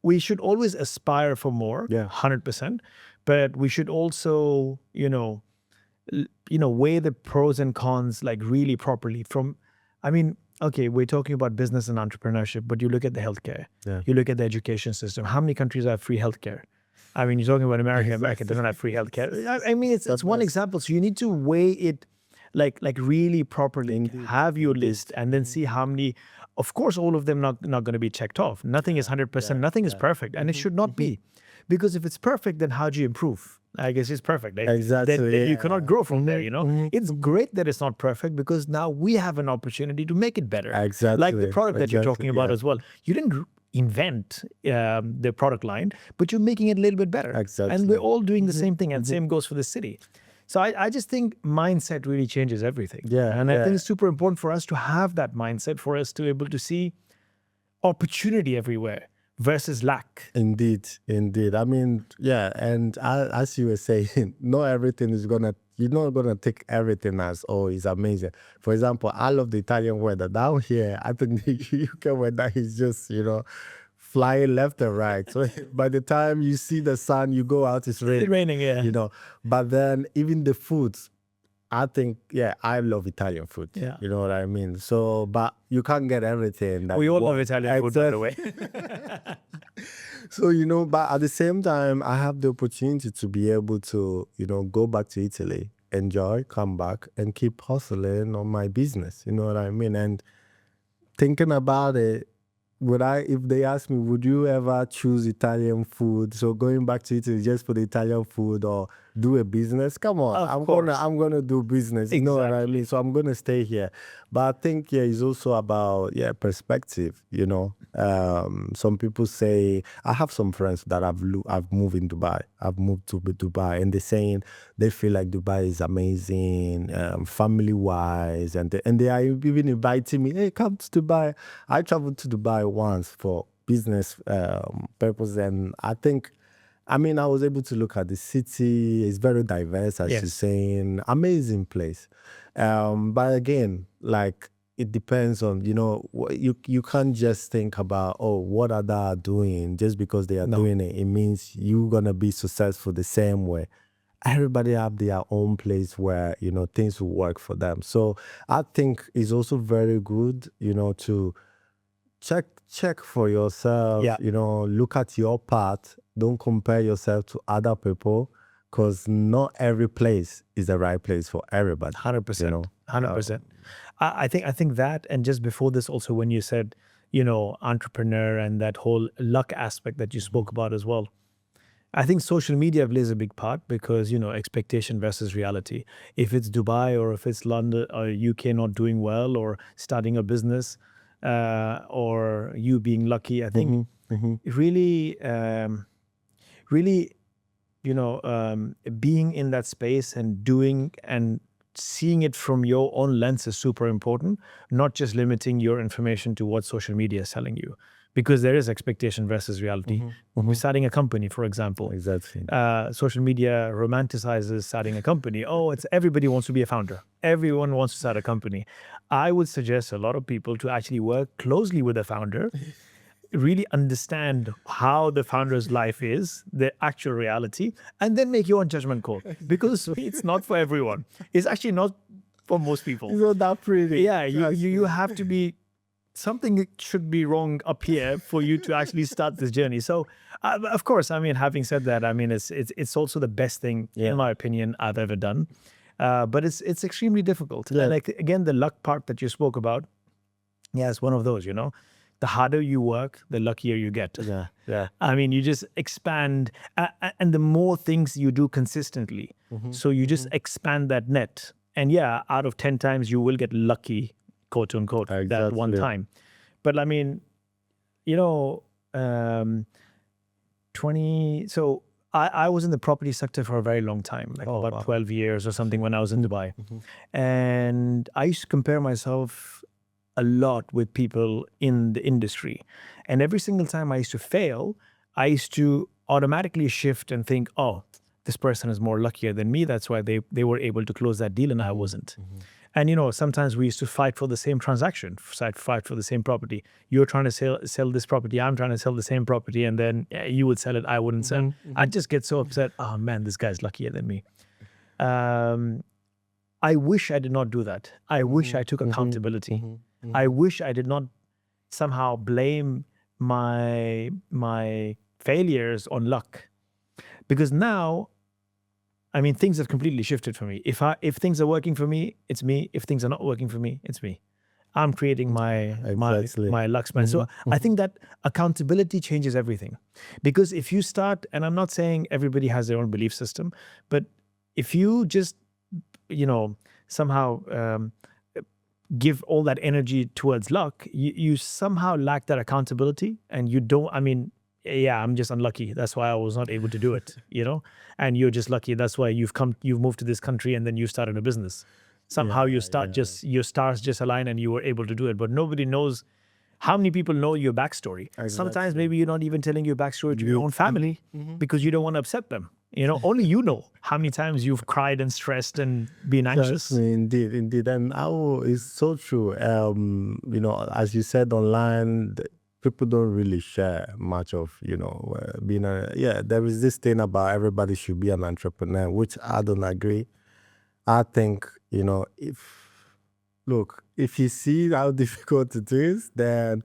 S2: We should always aspire for more,
S1: Yeah.
S2: 100%. But we should also, weigh the pros and cons like really properly. Okay, we're talking about business and entrepreneurship, but you look at the healthcare,
S1: Yeah.
S2: you look at the education system. How many countries have free healthcare? I mean, you're talking about America. America doesn't have free healthcare. I mean, it's one example. So you need to weigh it like really properly.
S1: Indeed.
S2: Have your list and then see how many. Of course, all of them not going to be checked off. Nothing is 100%. Nothing is perfect, and it should not be, because if it's perfect, then how do you improve? I guess it's perfect. Right?
S1: Exactly.
S2: Then you cannot grow from there. It's great that it's not perfect, because now we have an opportunity to make it better.
S1: Exactly.
S2: Like the product that you're talking about as well. You didn't invent the product line, but you're making it a little bit better.
S1: Exactly.
S2: And we're all doing the same thing, and same goes for the city. So I just think mindset really changes everything.
S1: Yeah,
S2: And I think it's super important for us to have that mindset, for us to be able to see opportunity everywhere versus lack.
S1: Indeed. I mean, yeah, and as you were saying, not everything is you're not gonna take everything as, oh, it's amazing. For example, I love the Italian weather. Down here, I think the UK weather is just, flying left and right. So by the time you see the sun, you go out, it's raining.
S2: It's raining, yeah.
S1: But then even the foods, I think, I love Italian food.
S2: Yeah.
S1: You know what I mean? So, but you can't get everything.
S2: We all love Italian food, by the way.
S1: So, but at the same time, I have the opportunity to be able to, go back to Italy, enjoy, come back, and keep hustling on my business. You know what I mean? And thinking about it, if they ask me, would you ever choose Italian food? So going back to Italy just for the Italian food, or do a business? Come on, I'm gonna do business. You know what I mean? So I'm gonna stay here. But I think it's also about perspective. Some people say, I have some friends that I've moved in Dubai. I've moved to Dubai, and they're saying they feel like Dubai is amazing, family wise, and they are even inviting me. Hey, come to Dubai. I traveled to Dubai once for business purpose, and I was able to look at the city. It's very diverse, as you're saying. Amazing place. But again, it depends on, you can't just think about, what are they doing? Just because they are doing it, it means you're going to be successful the same way. Everybody have their own place where, things will work for them. So I think it's also very good, to check for yourself, look at your path. Don't compare yourself to other people, because not every place is the right place for everybody.
S2: 100%. 100%. I think that, and just before this also, when you said, entrepreneur and that whole luck aspect that you spoke about as well, I think social media plays a big part, because, expectation versus reality. If it's Dubai, or if it's London or UK not doing well, or starting a business, or you being lucky, I think really, being in that space and doing and seeing it from your own lens is super important, not just limiting your information to what social media is telling you, because there is expectation versus reality. When we're starting a company, for example,
S1: exactly.
S2: Social media romanticizes starting a company. Everybody wants to be a founder. Everyone wants to start a company. I would suggest a lot of people to actually work closely with the founder, really understand how the founder's life is, the actual reality, and then make your own judgment call, because it's not for everyone. It's actually not for most people.
S1: It's not that pretty.
S2: Yeah, you have to be, something should be wrong up here for you to actually start this journey. So, of course, having said that, it's also the best thing, in my opinion, I've ever done. But it's extremely difficult.
S1: Yeah.
S2: And again, the luck part that you spoke about, it's one of those, the harder you work, the luckier you get.
S1: Yeah.
S2: You just expand, and the more things you do consistently, so you just expand that net. And out of 10 times, you will get lucky, quote unquote, that one time. But so I was in the property sector for a very long time, about 12 years or something, when I was in Dubai. And I used to compare myself a lot with people in the industry. And every single time I used to fail, I used to automatically shift and think, this person is more luckier than me. That's why they were able to close that deal and I wasn't. And sometimes we used to fight for the same transaction, fight for the same property. You're trying to sell this property, I'm trying to sell the same property, and then you would sell it, I wouldn't sell. I'd just get so upset. Oh man, this guy's luckier than me. I wish I did not do that. I wish I took accountability. I wish I did not somehow blame my failures on luck, because now, I mean, things have completely shifted for me. If things are working for me, it's me. If things are not working for me, it's me. I'm creating my luck span. So I think that accountability changes everything, because if you start, and I'm not saying everybody has their own belief system, but if you just somehow give all that energy towards luck, you somehow lack that accountability, and you don't. I mean, yeah, I'm just unlucky. That's why I was not able to do it. And you're just lucky. That's why you've moved to this country, and then you started a business. Somehow your stars just align, and you were able to do it. But nobody knows. How many people know your backstory? Exactly. Sometimes maybe you're not even telling your backstory to your own family because you don't want to upset them. Only you know how many times you've cried and stressed and been anxious.
S1: Indeed. And it's so true. As you said online, people don't really share much of, being there is this thing about everybody should be an entrepreneur, which I don't agree. I think, if you see how difficult it is, then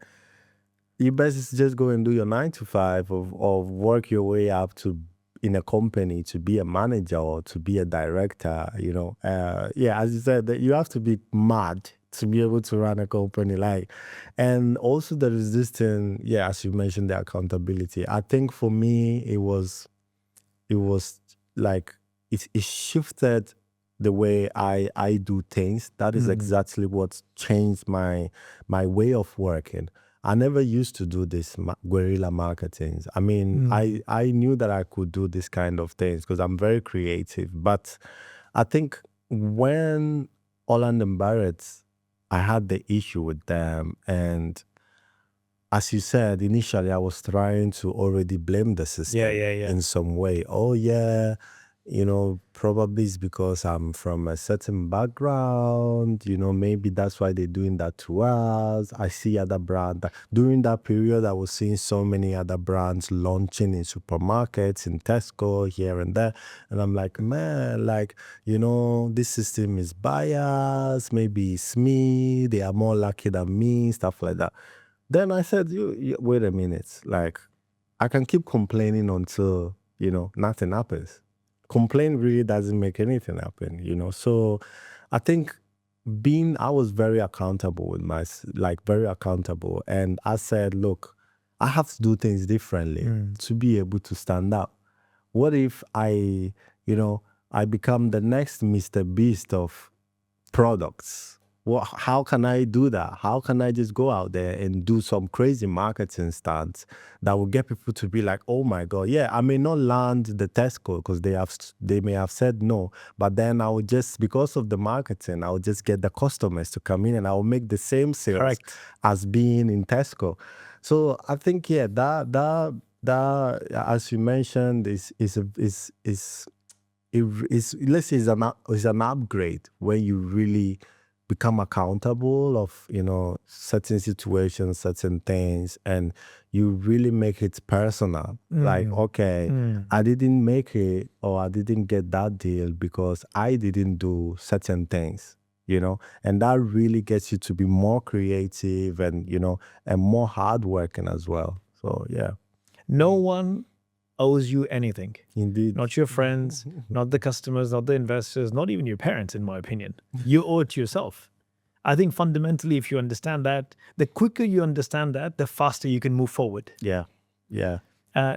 S1: you best just go and do your 9 to 5 or work your way up to in a company to be a manager or to be a director. As you said, that you have to be mad to be able to run a company. And also there is this thing, as you mentioned, the accountability. I think for me it was like it shifted the way I do things. That is exactly what's changed my way of working. I never used to do this guerrilla marketing. I mean, I knew that I could do this kind of things because I'm very creative. But I think when Holland and Barrett, I had the issue with them. And as you said, initially I was trying to already blame the system in some way. Oh, yeah. Probably it's because I'm from a certain background, maybe that's why they're doing that to us. I see other brands. During that period, I was seeing so many other brands launching in supermarkets, in Tesco, here and there. And I'm like, man, this system is biased. Maybe it's me. They are more lucky than me, stuff like that. Then I said, wait a minute. I can keep complaining until, nothing happens. Complaint really doesn't make anything happen, So I think I was very accountable with very accountable. And I said, look, I have to do things differently to be able to stand out. What if I become the next MrBeast of products? Well, how can I do that? How can I just go out there and do some crazy marketing stunts that will get people to be like, oh my God, I may not land the Tesco because they may have said no, but then I will just, because of the marketing, I will just get the customers to come in and I will make the same sales as being in Tesco. So I think, that as you mentioned, is an upgrade when you really become accountable of certain situations, certain things, and you really make it personal. I didn't make it or I didn't get that deal because I didn't do certain things, and that really gets you to be more creative and and more hardworking as well. So
S2: no one owes you anything.
S1: Indeed.
S2: Not your friends, not the customers, not the investors, not even your parents, in my opinion. You owe it to yourself. I think fundamentally, if you understand that, the quicker you understand that, the faster you can move forward.
S1: Yeah.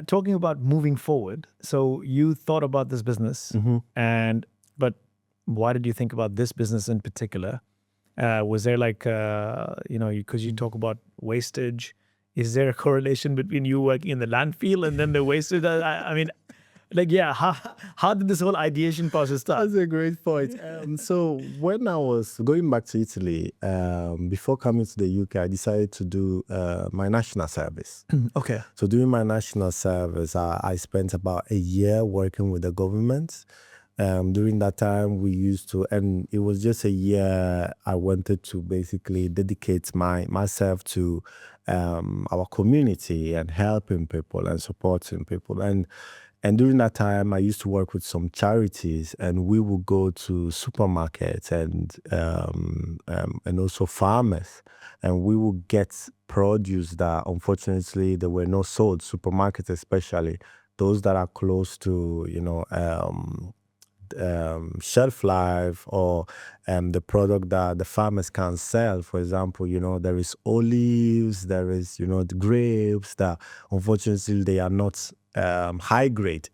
S2: Talking about moving forward, so you thought about this business, but why did you think about this business in particular? Was there because you talk about wastage, is there a correlation between you working in the landfill and then the wastage? I mean, how did this whole ideation process start?
S1: That's a great point. So when I was going back to Italy, before coming to the UK, I decided to do my national service.
S2: Okay.
S1: So doing my national service, I spent about a year working with the government. During that time, we used to, and it was just a year I wanted to basically dedicate myself to our community and helping people and supporting people. And during that time, I used to work with some charities, and we would go to supermarkets and also farmers, and we would get produce that unfortunately they were not sold. Supermarkets, especially those that are close to shelf life, or the product that the farmers can sell. For example, there is olives, there is the grapes that unfortunately they are not high grade,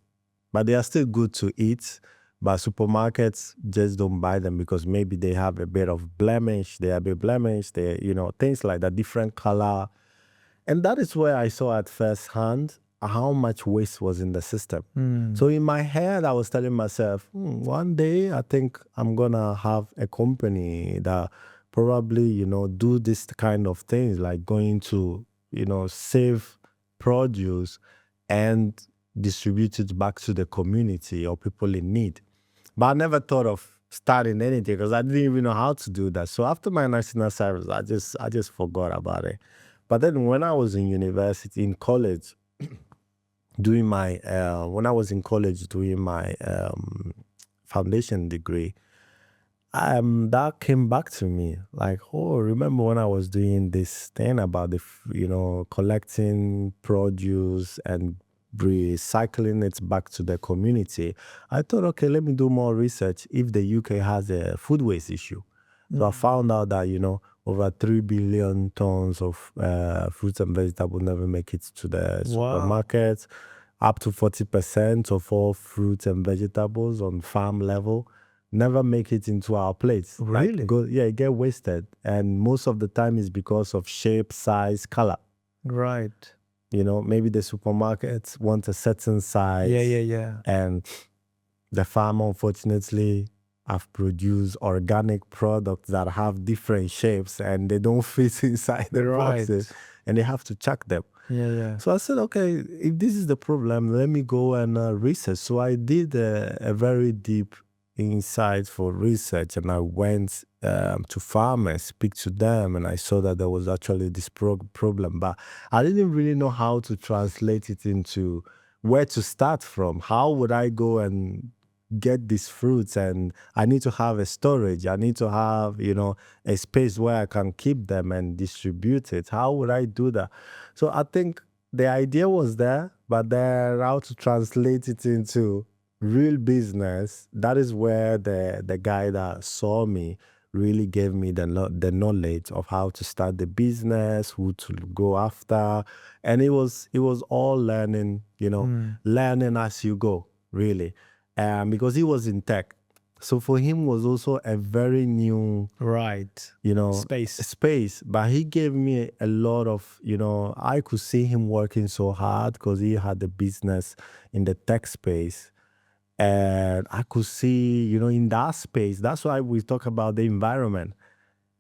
S1: but they are still good to eat. But supermarkets just don't buy them because maybe they have a bit of blemish, they have a blemish, they things like that, different color. And that is where I saw at first hand how much waste was in the system. So in my head, I was telling myself, one day I think I'm gonna have a company that probably, do this kind of things, like going to, save produce and distribute it back to the community or people in need. But I never thought of starting anything because I didn't even know how to do that. So after my national service, I just forgot about it. But then when I was in university, in college, doing my when I was in college doing my foundation degree, that came back to me like, oh, remember when I was doing this thing about collecting produce and recycling it back to the community. I thought, okay, let me do more research if the UK has a food waste issue. So I found out that over 3 billion tons of fruits and vegetables never make it to the supermarkets. Up to 40% of all fruits and vegetables on farm level never make it into our plates.
S2: Really?
S1: It get wasted. And most of the time is because of shape, size, color.
S2: Right.
S1: Maybe the supermarkets want a certain size.
S2: Yeah.
S1: And the farmer, unfortunately, have produced organic products that have different shapes and they don't fit inside the boxes. And they have to chuck them.
S2: Yeah.
S1: So I said, okay, if this is the problem, let me go and research. So I did a very deep insight for research, and I went to farmers, speak to them, and I saw that there was actually this problem. But I didn't really know how to translate it into where to start from. How would I go and get these fruits? And I need to have a storage. I need to have, a space where I can keep them and distribute it. How would I do that? So I think the idea was there, but then how to translate it into real business, that is where the guy that saw me really gave me the knowledge of how to start the business, who to go after. And it was all learning, learning as you go, really. Because he was in tech. So for him was also a very new space. But he gave me a lot of, I could see him working so hard because he had a business in the tech space. And I could see, in that space, that's why we talk about the environment.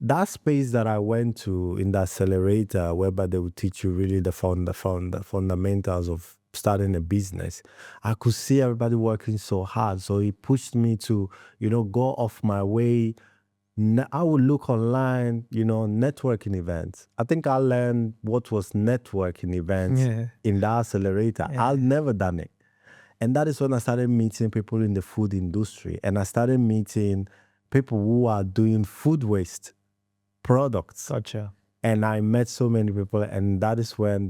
S1: That space that I went to in the accelerator, whereby they would teach you really the fundamentals of starting a business, I could see everybody working so hard. So it pushed me to, go off my way. I would look online, networking events. I think I learned what was networking events in the accelerator. I've never done it. And that is when I started meeting people in the food industry. And I started meeting people who are doing food waste products.
S2: Gotcha.
S1: And I met so many people. And that is when,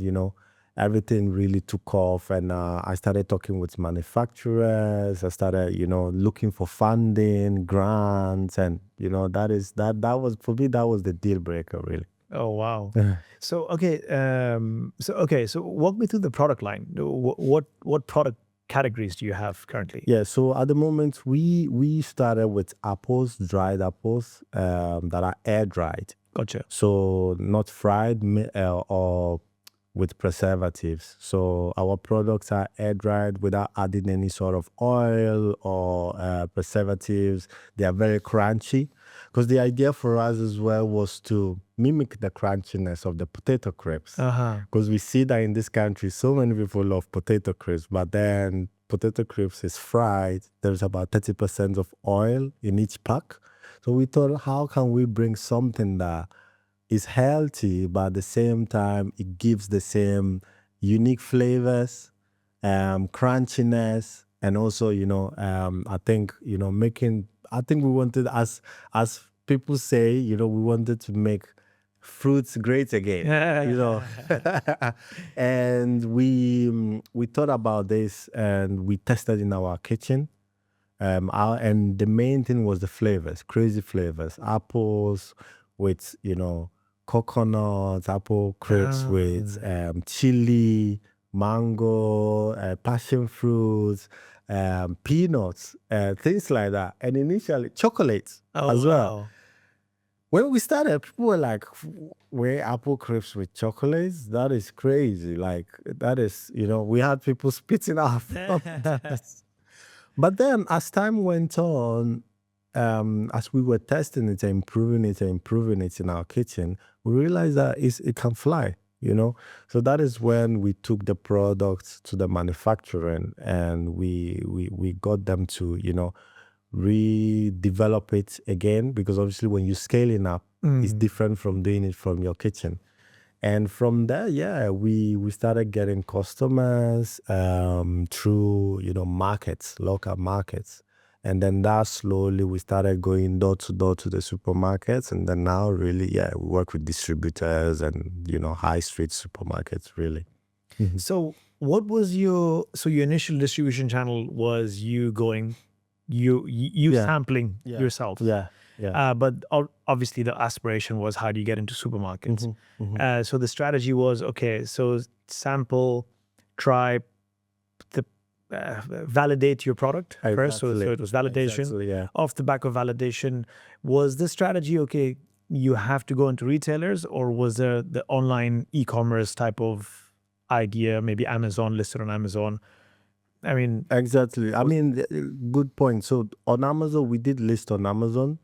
S1: everything really took off. And I started talking with manufacturers. I started, looking for funding, grants. And, that was, for me, that was the deal breaker, really.
S2: Oh, wow. So walk me through the product line. What product categories do you have currently?
S1: Yeah, so at the moment we started with apples, dried apples that are air dried.
S2: Gotcha.
S1: So not fried or with preservatives. So our products are air dried without adding any sort of oil or preservatives. They are very crunchy because the idea for us as well was to mimic the crunchiness of the potato crisps. Because we see that in this country, so many people love potato crisps, but then potato crisps is fried, there's about 30% of oil in each pack. So we thought, how can we bring something that is healthy, but at the same time, it gives the same unique flavors, crunchiness, and also, I think, I think we wanted, as people say, we wanted to make fruits great again, and we thought about this and we tested in our kitchen. And the main thing was the flavors, crazy flavors, apples with, coconuts, apple crisps with chili, mango, passion fruits, peanuts, things like that. And initially, chocolates as well.
S2: Wow.
S1: When we started, people were like, where apple crisps with chocolates? That is crazy. Like, that is, we had people spitting out. But then as time went on, as we were testing it and improving it in our kitchen, we realized that it can fly, So that is when we took the products to the manufacturing and we got them to, redevelop it again, because obviously when you're scaling up, it's different from doing it from your kitchen. And from there, we started getting customers through, markets, local markets. And then that slowly we started going door to door to the supermarkets. And then now really, we work with distributors and, high street supermarkets, really.
S2: So what was your initial distribution channel was you going, you sampling yourself.
S1: Yeah.
S2: But obviously the aspiration was, how do you get into supermarkets? So the strategy was, okay, so sample, try, validate your product first. So it was validation.
S1: Exactly.
S2: Off the back of validation, was the strategy, okay, you have to go into retailers, or was there the online e-commerce type of idea, maybe Amazon, listed on Amazon? I mean,
S1: exactly. I mean, good point. So on Amazon, we did list on Amazon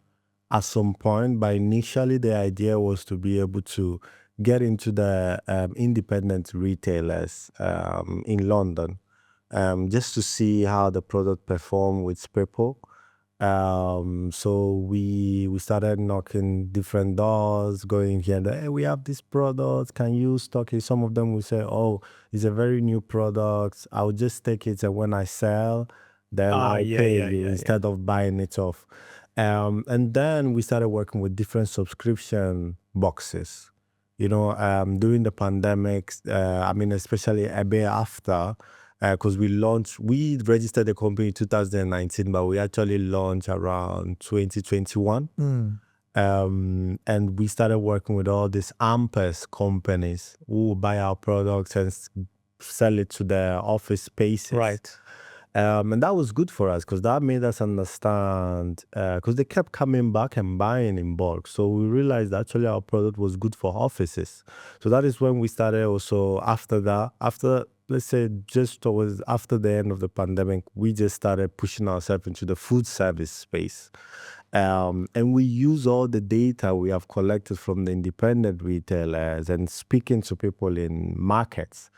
S1: at some point, but initially the idea was to be able to get into the independent retailers in London, just to see how the product performed with people. So we started knocking different doors, going here and there. Hey, we have this product. Can you stock it? Some of them will say, "Oh, it's a very new product. I'll just take it, and when I sell, then I'll pay you instead of buying it off." And then we started working with different subscription boxes. During the pandemic, especially a bit after, because we registered the company in 2019, but we actually launched around 2021. And we started working with all these Ampers companies who buy our products and sell it to their office spaces.
S2: Right.
S1: And that was good for us because that made us understand, because they kept coming back and buying in bulk. So we realized that actually our product was good for offices. So that is when we started also let's say just towards after the end of the pandemic, we just started pushing ourselves into the food service space. And we use all the data we have collected from the independent retailers and speaking to people in markets.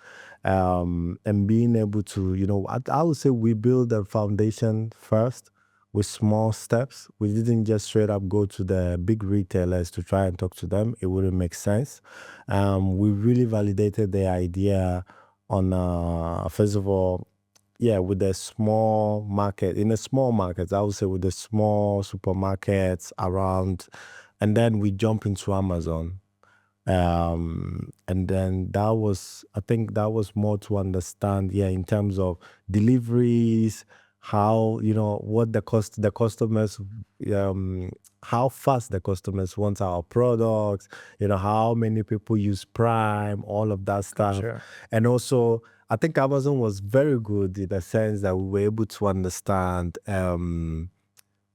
S1: And being able to, I would say we build a foundation first with small steps. We didn't just straight up go to the big retailers to try and talk to them. It wouldn't make sense. We really validated the idea on, first of all, with the small market, in the small markets, I would say with the small supermarkets around, and then we jump into Amazon. And then I think that was more to understand, in terms of deliveries, how, what the customers, how fast the customers want our products, how many people use Prime, all of that stuff.
S2: Sure.
S1: And also, I think Amazon was very good in the sense that we were able to understand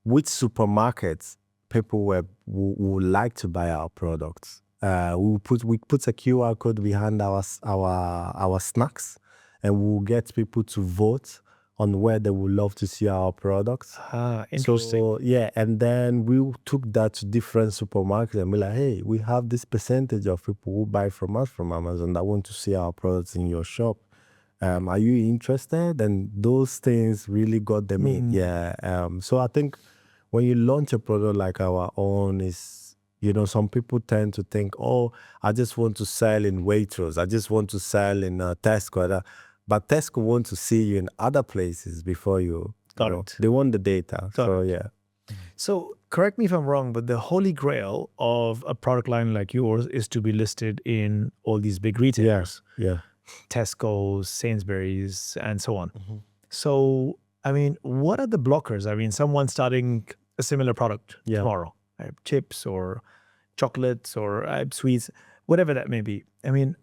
S1: which supermarkets people would like to buy our products. We put a QR code behind our snacks, and we'll get people to vote on where they would love to see our products.
S2: Interesting.
S1: So and then we took that to different supermarkets and be like, hey, we have this percentage of people who buy from us from Amazon that want to see our products in your shop. Are you interested? And those things really got them in. Yeah. So I think when you launch a product like our own, is, you know, some people tend to think, oh, I just want to sell in Waitrose, I just want to sell in Tesco. But Tesco want to see you in other places before you.
S2: Got
S1: know,
S2: it.
S1: They want the data. So yeah.
S2: So correct me if I'm wrong, but the holy grail of a product line like yours is to be listed in all these big retailers.
S1: Yeah.
S2: Tesco, Sainsbury's, and so on. So, I mean, what are the blockers? I mean, someone starting a similar product tomorrow, chips or chocolates or sweets, whatever that may be. I mean,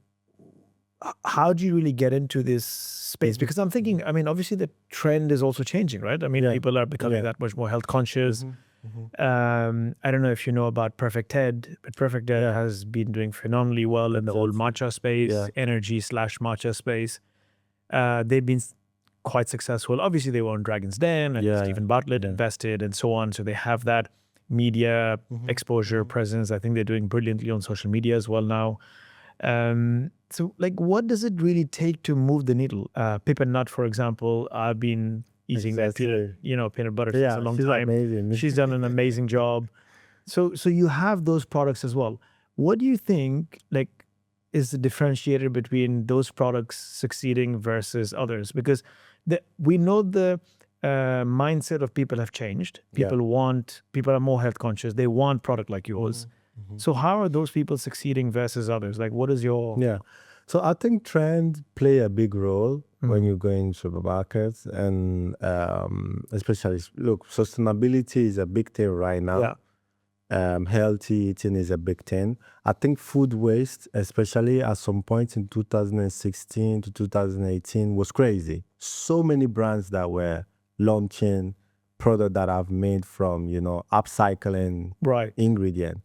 S2: how do you really get into this space? Because I'm thinking, I mean, obviously the trend is also changing, right? I mean, people are becoming that much more health conscious. I don't know if you know about Perfect Ted, but Perfect Ted has been doing phenomenally well in the whole matcha space, energy/matcha space. They've been quite successful. Obviously, they were on Dragon's Den, and Stephen Bartlett invested and so on. So they have that media exposure, presence. I think they're doing brilliantly on social media as well now. So, like, what does it really take to move the needle? Pip and Nut, for example, I've been eating that peanut butter for a long time.
S1: Amazing.
S2: She's done an amazing job. So you have those products as well. What do you think, like, is the differentiator between those products succeeding versus others? Because we know the mindset of people have changed. People are more health conscious. They want product like yours. So how are those people succeeding versus others? Like, what is your...
S1: So I think trends play a big role when you go in supermarkets, and especially, look, sustainability is a big thing right now. Healthy eating is a big thing. I think food waste, especially at some point in 2016 to 2018, was crazy. So many brands that were launching products that I've made from, upcycling ingredient.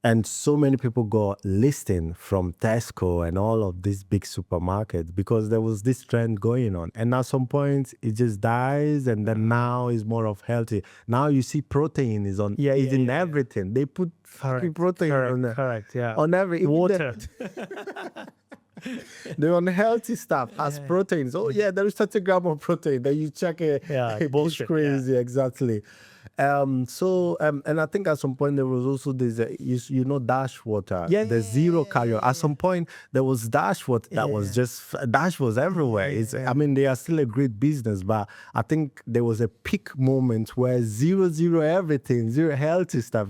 S1: And so many people got listing from Tesco and all of these big supermarkets because there was this trend going on. And at some point, it just dies. And then now it's more of healthy. Now you see protein is on everything. They put protein on every
S2: water.
S1: The unhealthy stuff has proteins. Oh, there is 30 grams of protein. Then you check it.
S2: Bullshit.
S1: It's crazy, exactly. And I think at some point there was also this, Dash water, the zero calorie. At some point there was Dash water that was just, Dash was everywhere. I mean, they are still a great business, but I think there was a peak moment where zero everything, zero healthy stuff,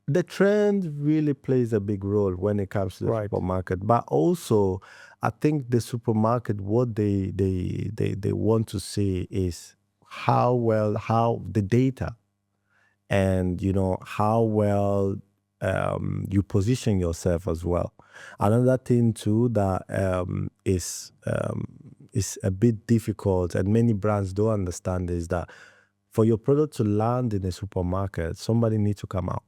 S1: The trend really plays a big role when it comes to the supermarket, but also I think the supermarket, what they want to see is how the data and how well you position yourself as well. Another thing too that is a bit difficult and many brands don't understand is that for your product to land in a supermarket, somebody needs to come out.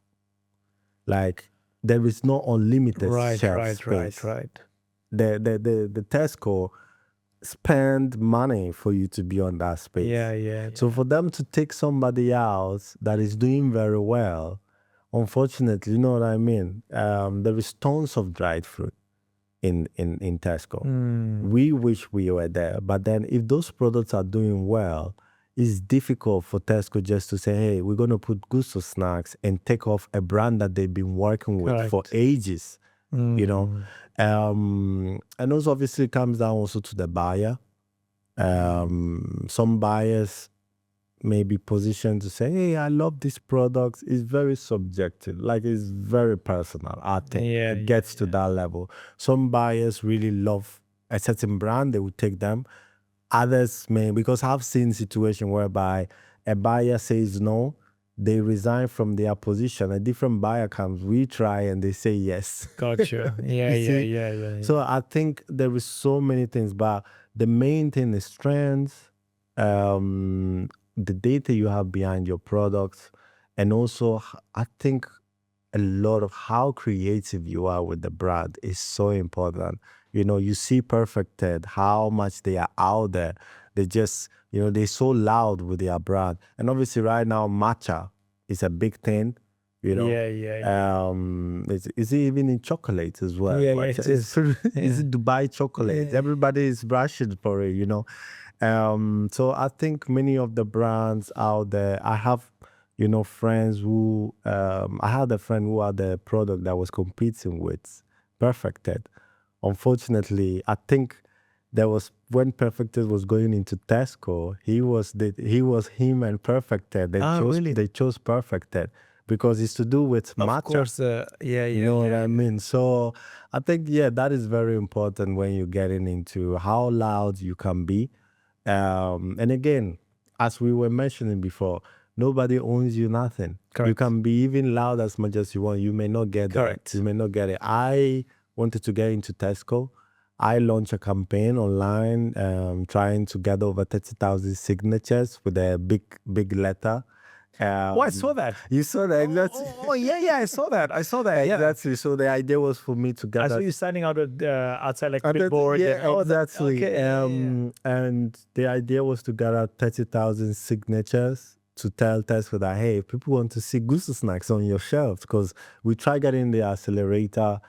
S1: Like, there is no unlimited shelf space. The Tesco spend money for you to be on that space. So for them to take somebody else that is doing very well, unfortunately, you know what I mean? There is tons of dried fruit in Tesco. We wish we were there, but then if those products are doing well, it's difficult for Tesco just to say, hey, we're going to put Gusto Snacks and take off a brand that they've been working with for ages, And also obviously comes down also to the buyer. Some buyers may be positioned to say, hey, I love this product. It's very subjective, like it's very personal. I think it gets to that level. Some buyers really love a certain brand, they would take them. Others may, because I've seen situations whereby a buyer says no, they resign from their position. A different buyer comes, we try, and they say yes.
S2: Gotcha. Yeah.
S1: So I think there is so many things, but the main thing is trends, the data you have behind your products, and also I think a lot of how creative you are with the brand is so important. You see Perfect Ted, how much they are out there. They just, they're so loud with their brand. And obviously right now, matcha is a big thing. you know.
S2: Yeah.
S1: Is it even in chocolate as well?
S2: Yeah,
S1: Like,
S2: it is.
S1: is it Dubai chocolate?
S2: Yeah.
S1: Everybody is rushing for it, you know. So I think many of the brands out there, I have, you know, friends who, I had a friend who had a product that was competing with Perfected. Unfortunately, I think there was when Perfected was going into Tesco, he was him and Perfected.
S2: Really?
S1: They chose Perfected because it's to do with
S2: Of
S1: matcha.
S2: course.
S1: You know what I mean? So I think, yeah, that is very important when you're getting into how loud you can be. And again, as we were mentioning before, nobody owns you nothing. You
S2: Correct.
S1: can be even loud as much as you want. You may not get
S2: Correct.
S1: it. You may not get it. I wanted to get into Tesco. I launched a campaign online, trying to get over 30,000 signatures with a big letter.
S2: Oh, I saw that.
S1: You saw that, exactly.
S2: Yeah, I saw that. Yeah.
S1: Exactly. So the idea was for me to get
S2: I saw
S1: that.
S2: you standing out outside like
S1: And
S2: billboard.
S1: yeah, exactly.
S2: Okay.
S1: And the idea was to get out 30,000 signatures to tell Tesco that, hey, people want to see Goose Snacks on your shelves, because we tried getting the accelerator.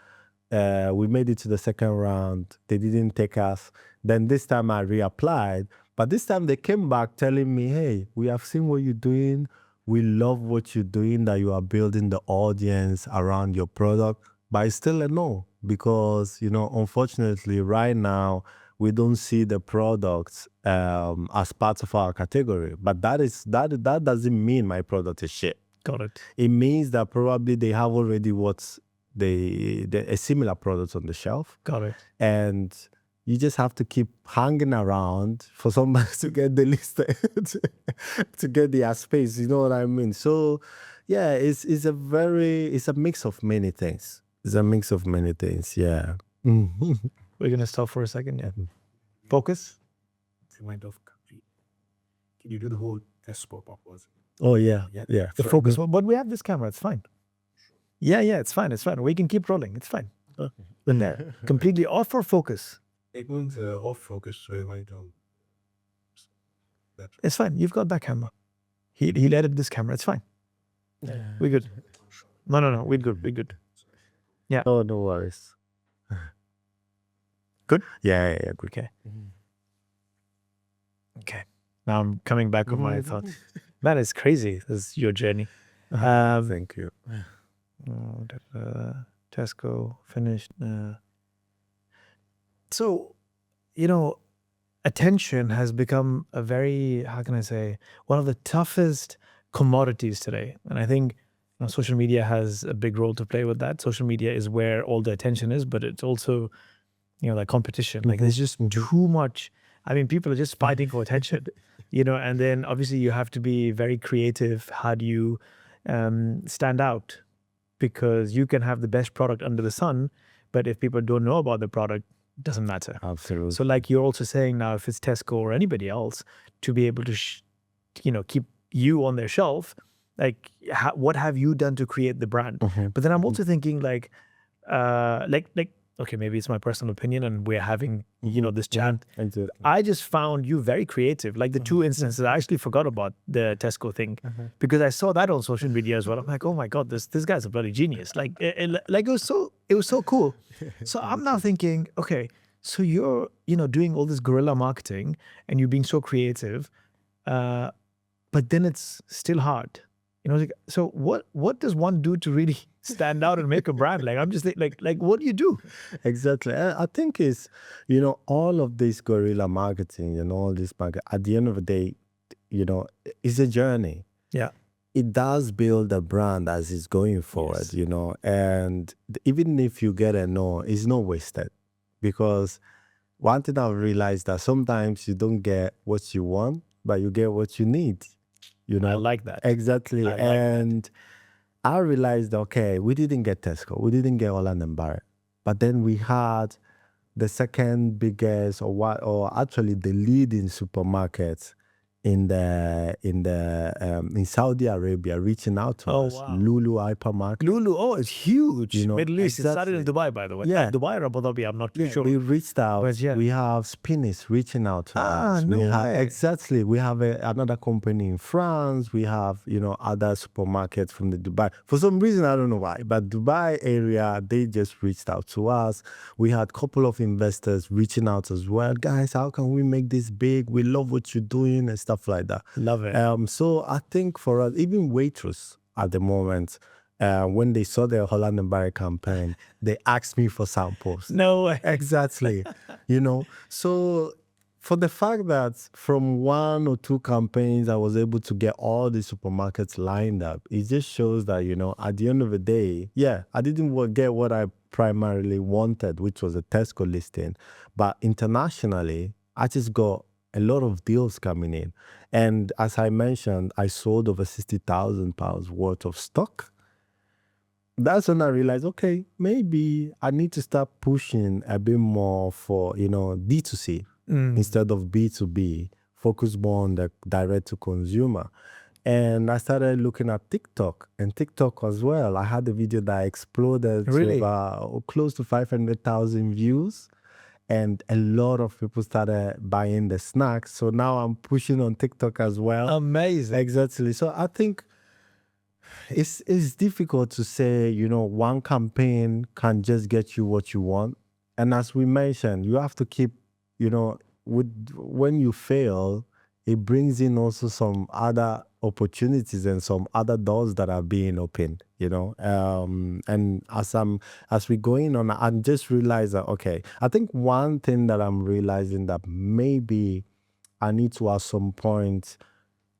S1: We made it to the second round. They didn't take us. Then this time I reapplied. But this time they came back telling me, hey, we have seen what you're doing. We love what you're doing, that you are building the audience around your product. But it's still a no, because, you know, unfortunately, right now, we don't see the products as part of our category. But that doesn't mean my product is shit.
S2: Got it.
S1: It means that probably they have already a similar product on the shelf.
S2: Got it.
S1: And you just have to keep hanging around for somebody to get the list, to get their space. You know what I mean? So, yeah, it's a mix of many things. It's a mix of many things. Yeah.
S2: We're gonna stop for a second. Yeah. Focus.
S3: Kind of complete. Can you do the whole test pop-up?
S1: Oh yeah.
S2: The focus. But we have this camera. It's fine. Yeah. It's fine. We can keep rolling. It's fine. In there, completely off or focus.
S3: It won't off focus, so it might
S2: It's fine. You've got that camera. He'll edit this camera. It's fine. We're good. No. We're good. Yeah.
S1: Oh, no worries.
S2: Good?
S1: Yeah, good.
S2: Okay. Now I'm coming back with my thoughts. Man, it's crazy. This is your journey.
S1: Thank you.
S2: Tesco finished. So, you know, attention has become a very, how can I say, one of the toughest commodities today. And I think social media has a big role to play with that. Social media is where all the attention is, but it's also, like competition. Like there's just too much. I mean, people are just fighting for attention, and then obviously you have to be very creative. How do you stand out? Because you can have the best product under the sun, but if people don't know about the product, it doesn't matter.
S1: Absolutely.
S2: So like you're also saying now, if it's Tesco or anybody else, to be able to, keep you on their shelf, like what have you done to create the brand? But then I'm also thinking like, okay, maybe it's my personal opinion and we're having, this chat. I just found you very creative. Like the two instances, I actually forgot about the Tesco thing because I saw that on social media as well. I'm like, oh my God, this guy's a bloody genius. Like it was so cool. So I'm now thinking, okay, so you're, doing all this guerrilla marketing and you're being so creative, but then it's still hard. So what does one do to really stand out and make a brand? Like I'm just like what do you do?
S1: Exactly. I think it's, all of this guerrilla marketing and all this market, at the end of the day, it's a journey.
S2: Yeah.
S1: It does build a brand as it's going forward,
S2: Yes.
S1: And even if you get a no, it's not wasted. Because one thing I've realized that sometimes you don't get what you want, but you get what you need.
S2: I like that.
S1: Exactly. I realized, okay, we didn't get Tesco. We didn't get Holland & Barrett. But then we had the second biggest or actually the leading supermarket in Saudi Arabia reaching out to us.
S2: wow.
S1: Lulu hypermarket.
S2: Lulu, oh, it's huge.
S1: You know,
S2: Middle East. It started in
S1: exactly.
S2: Dubai, by the way.
S1: Yeah.
S2: Dubai or Abu Dhabi, I'm not too sure.
S1: We reached out.
S2: But yeah.
S1: We have Spinnis reaching out to us.
S2: no way.
S1: Exactly. We have another company in France. We have, other supermarkets from the Dubai. For some reason, I don't know why, but Dubai area, they just reached out to us. We had a couple of investors reaching out as well. Guys, how can we make this big? We love what you're doing and stuff like that.
S2: Love it.
S1: So I think for us, even Waitrose at the moment, when they saw the Holland and Barry campaign, they asked me for samples.
S2: No way.
S1: Exactly. So for the fact that from 1 or 2 campaigns, I was able to get all the supermarkets lined up, it just shows that, at the end of the day, I didn't get what I primarily wanted, which was a Tesco listing. But internationally, I just got a lot of deals coming in. And as I mentioned, I sold over £60,000 worth of stock. That's when I realized, okay, maybe I need to start pushing a bit more for, D2C instead of B2B, focus more on the direct to consumer. And I started looking at TikTok and TikTok as well. I had a video that exploded
S2: Really?
S1: to close to 500,000 views. And a lot of people started buying the snacks. So now I'm pushing on TikTok as well.
S2: Amazing.
S1: Exactly. So I think it's difficult to say, one campaign can just get you what you want. And as we mentioned, you have to keep, when you fail, it brings in also some other opportunities and some other doors that are being opened, and as we going on, I just realized that, okay, I think one thing that I'm realizing that maybe I need to at some point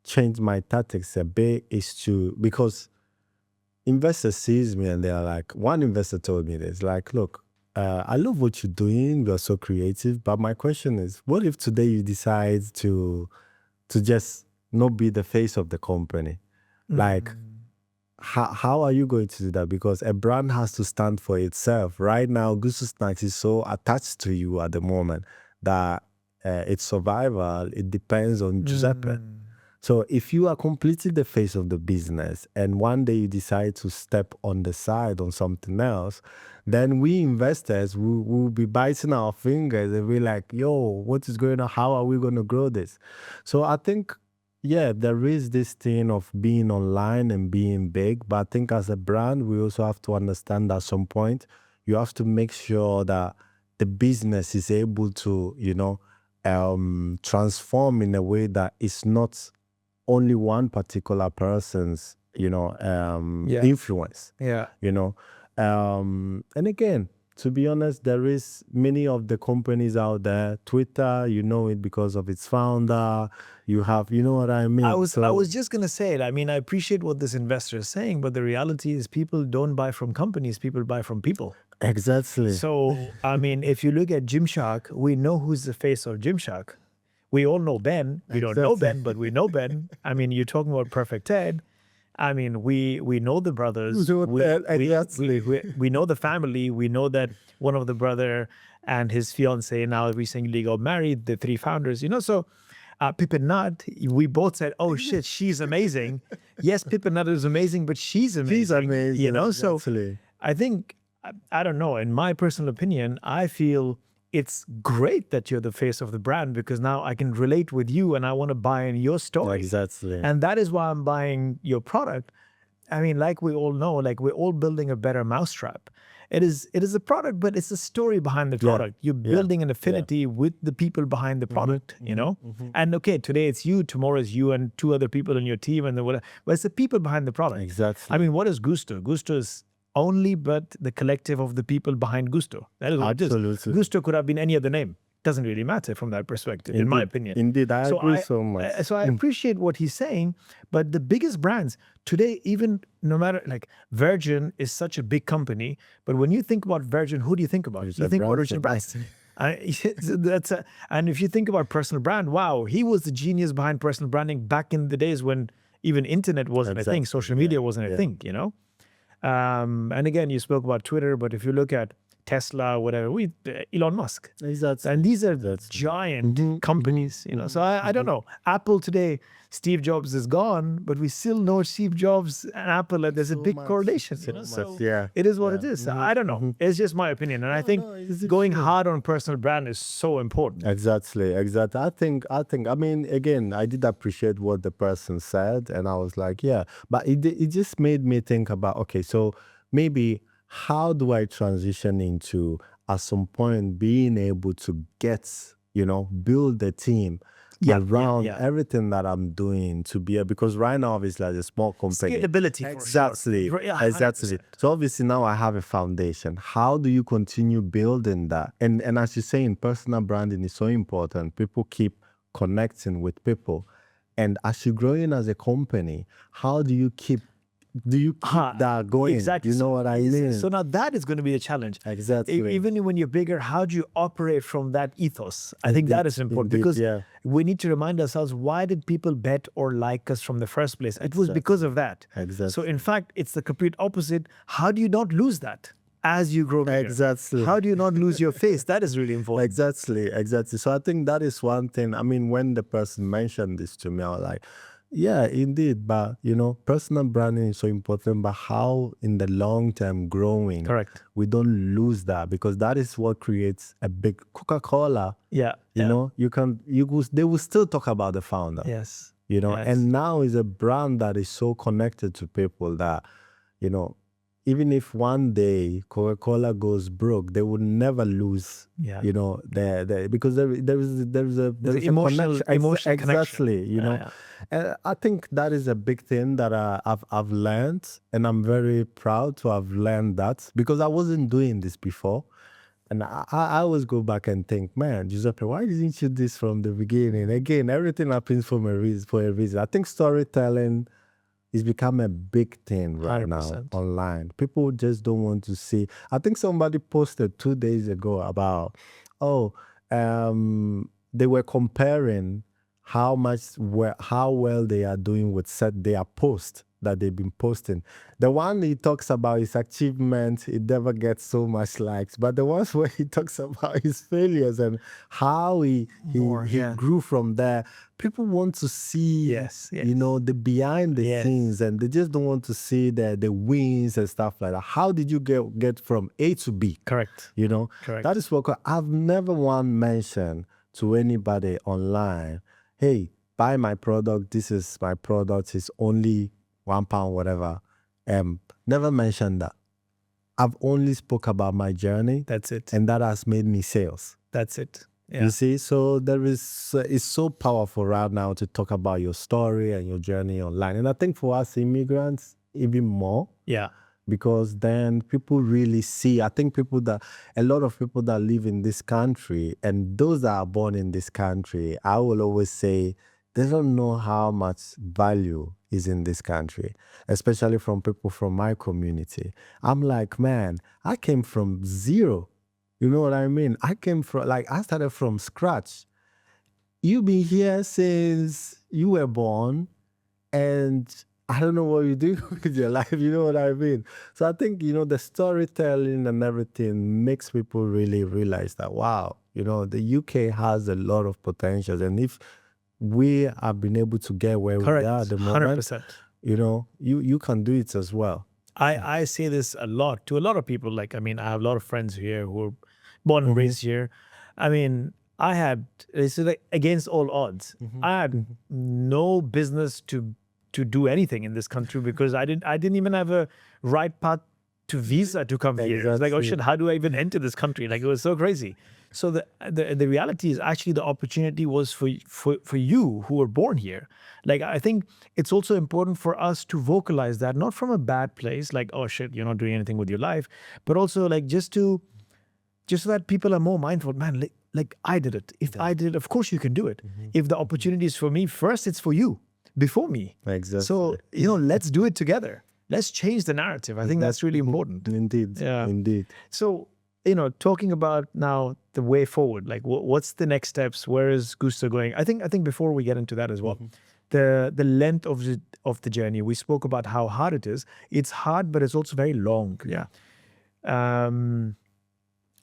S1: change my tactics a bit is because investors sees me and they're like, one investor told me this, like, look, I love what you're doing, you're so creative, but my question is, what if today you decide to just not be the face of the company? Like, how are you going to do that? Because a brand has to stand for itself. Right now, Gusto Snacks is so attached to you at the moment that its survival, it depends on Giuseppe. So if you are completely the face of the business and one day you decide to step on the side on something else, then we investors will be biting our fingers and be like, yo, what is going on? How are we going to grow this? So I think, there is this thing of being online and being big. But I think as a brand, we also have to understand at some point, you have to make sure that the business is able to, transform in a way that it's not only one particular person's, influence. And again, to be honest, there is many of the companies out there. Twitter, it because of its founder. You have, what I mean?
S2: I was just going to say it. I mean, I appreciate what this investor is saying, but the reality is people don't buy from companies, people buy from people.
S1: Exactly.
S2: So, I mean, if you look at Gymshark, we know who's the face of Gymshark. We all know Ben. We don't know Ben, but we know Ben. I mean, you're talking about Perfect Ted. I mean, we know the brothers. We know the family. We know that one of the brother and his fiance now recently got married, the 3 founders, So Pippin Nut, we both said, oh shit, she's amazing. Yes, Pippin Nut is amazing, but she's amazing.
S1: She's amazing.
S2: So I think, I don't know, in my personal opinion, I feel it's great that you're the face of the brand because now I can relate with you and I want to buy in your story.
S1: Exactly.
S2: And that is why I'm buying your product. I mean, like we all know, like we're all building a better mousetrap. It is a product, but it's a story behind the product. You're building an affinity with the people behind the product, And okay, today it's you, tomorrow it's you and 2 other people in your team and whatever. But it's the people behind the product.
S1: Exactly.
S2: I mean, what is Gusto? Gusto is only but the collective of the people behind Gusto. That is what it is. Gusto could have been any other name. Doesn't really matter from that perspective, in my opinion.
S1: Indeed, I agree so much.
S2: So I appreciate what he's saying, but the biggest brands today, even no matter, like Virgin is such a big company, but when you think about Virgin, who do you think about? You think about Richard Branson. And if you think about personal brand, wow, he was the genius behind personal branding back in the days when even internet wasn't a thing, social media wasn't a thing, And again, you spoke about Twitter, but if you look at Tesla, whatever, Elon Musk.
S1: Exactly.
S2: And these are giant companies, So I don't know. Apple today, Steve Jobs is gone, but we still know Steve Jobs and Apple, and there's a big correlation, So
S1: yeah.
S2: it is what it is. I don't know. It's just my opinion. And I think going hard on personal brand is so important.
S1: Exactly. I mean, again, I did appreciate what the person said, and I was like, yeah, but it just made me think about, okay, so maybe how do I transition into at some point being able to get, build a team around everything that I'm doing to be because right now obviously as a small company.
S2: Scalability
S1: Exactly.
S2: for sure. Yeah,
S1: Exactly.
S2: 100%.
S1: So obviously now I have a foundation. How do you continue building that? And as you say, in personal branding is so important. People keep connecting with people. And as you're growing as a company, how do you keep that going?
S2: Exactly.
S1: You know what I mean?
S2: So now that is going to be a challenge.
S1: Exactly.
S2: Even when you're bigger, how do you operate from that ethos? I think that is important because we need to remind ourselves, why did people bet or like us from the first place? It was because of that.
S1: Exactly.
S2: So in fact, it's the complete opposite. How do you not lose that as you grow bigger?
S1: Exactly.
S2: How do you not lose your face? That is really important.
S1: Exactly. So I think that is one thing. I mean, when the person mentioned this to me, I was like, yeah, indeed. But, personal branding is so important, but how in the long term growing,
S2: Correct.
S1: we don't lose that because that is what creates a big Coca-Cola.
S2: Yeah.
S1: They will still talk about the founder.
S2: Yes.
S1: And now is a brand that is so connected to people that, even if one day Coca-Cola goes broke, they would never lose, because there is a
S2: emotional connection.
S1: Exactly, And I think that is a big thing that I've learned, and I'm very proud to have learned that because I wasn't doing this before. And I always go back and think, man, Giuseppe, why didn't you do this from the beginning? Again, everything happens for a reason. I think storytelling it's become a big thing right
S2: 100%.
S1: now online. People just don't want to see. I think somebody posted 2 days ago about, they were comparing how well they are doing with their post that they've been posting. The one he talks about his achievement, it never gets so much likes. But the ones where he talks about his failures and how he grew from there, people want to see, the behind the scenes, and they just don't want to see the wins and stuff like that. How did you get from A to B?
S2: Correct.
S1: Correct. That is what I've never one mentioned to anybody online. Hey, buy my product. This is my product. It's only £1, whatever. Never mentioned that. I've only spoke about my journey.
S2: That's it.
S1: And that has made me sales.
S2: That's it. Yeah.
S1: You see, so it's so powerful right now to talk about your story and your journey online. And I think for us immigrants, even more.
S2: Yeah.
S1: Because then people really see, I think a lot of people that live in this country and those that are born in this country, I will always say, they don't know how much value is in this country, especially from people from my community. I'm like, man, I came from zero. You know what I mean? I started from scratch. You've been here since you were born, and I don't know what you do with your life. You know what I mean? So I think, the storytelling and everything makes people really realize that, wow, the UK has a lot of potential. And if we have been able to get where we are at the moment,
S2: 100%.
S1: You can do it as well.
S2: I say this a lot to a lot of people. I have a lot of friends here who are born and raised here. This is against all odds. I had no business to do anything in this country because I didn't even have a right path to visa to come here. It's like, oh shit, how do I even enter this country? It was so crazy. So the reality is actually the opportunity was for you who were born here. I think it's also important for us to vocalize that, not from a bad place, oh shit, you're not doing anything with your life, but also just so that people are more mindful, man, I did it. If I did it, of course you can do it. If the opportunity is for me, first it's for you before me.
S1: Exactly.
S2: So, let's do it together. Let's change the narrative. I think that's really important.
S1: Indeed.
S2: Yeah.
S1: Indeed.
S2: So, talking about now the way forward, what's the next steps? Where is Gusto going? I think before we get into that as well, the length of the journey, we spoke about how hard it is. It's hard, but it's also very long.
S1: Yeah.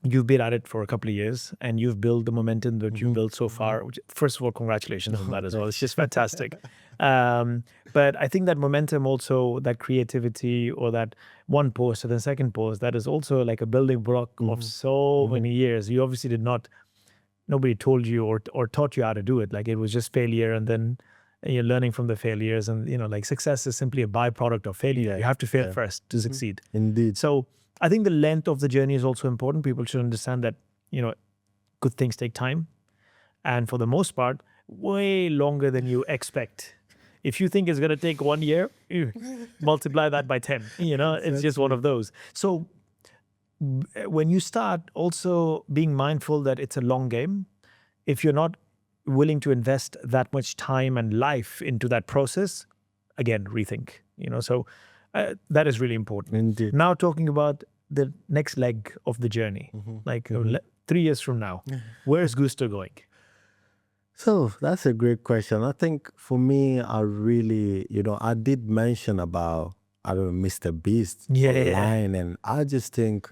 S2: you've been at it for a couple of years and you've built the momentum that you've built so far. Which, first of all, congratulations on that as well. It's just fantastic. But I think that momentum also, that creativity or that one post and then second post, that is also like a building block of so many years. You obviously did not, nobody told you or taught you how to do it. Like it was just failure, and then you're learning from the failures, and like success is simply a byproduct of failure. You have to fail first to succeed.
S1: Indeed.
S2: So I think the length of the journey is also important. People should understand that, good things take time. And for the most part, way longer than you expect. If you think it's going to take 1 year, multiply that by 10. It's just one of those. So when you start also being mindful that it's a long game, if you're not willing to invest that much time and life into that process, again, rethink, so that is really important.
S1: Indeed.
S2: Now talking about the next leg of the journey, 3 years from now, where's Gusto going?
S1: So that's a great question. I think for me, I really, I did mention about, I don't know, MrBeast online, and I just think,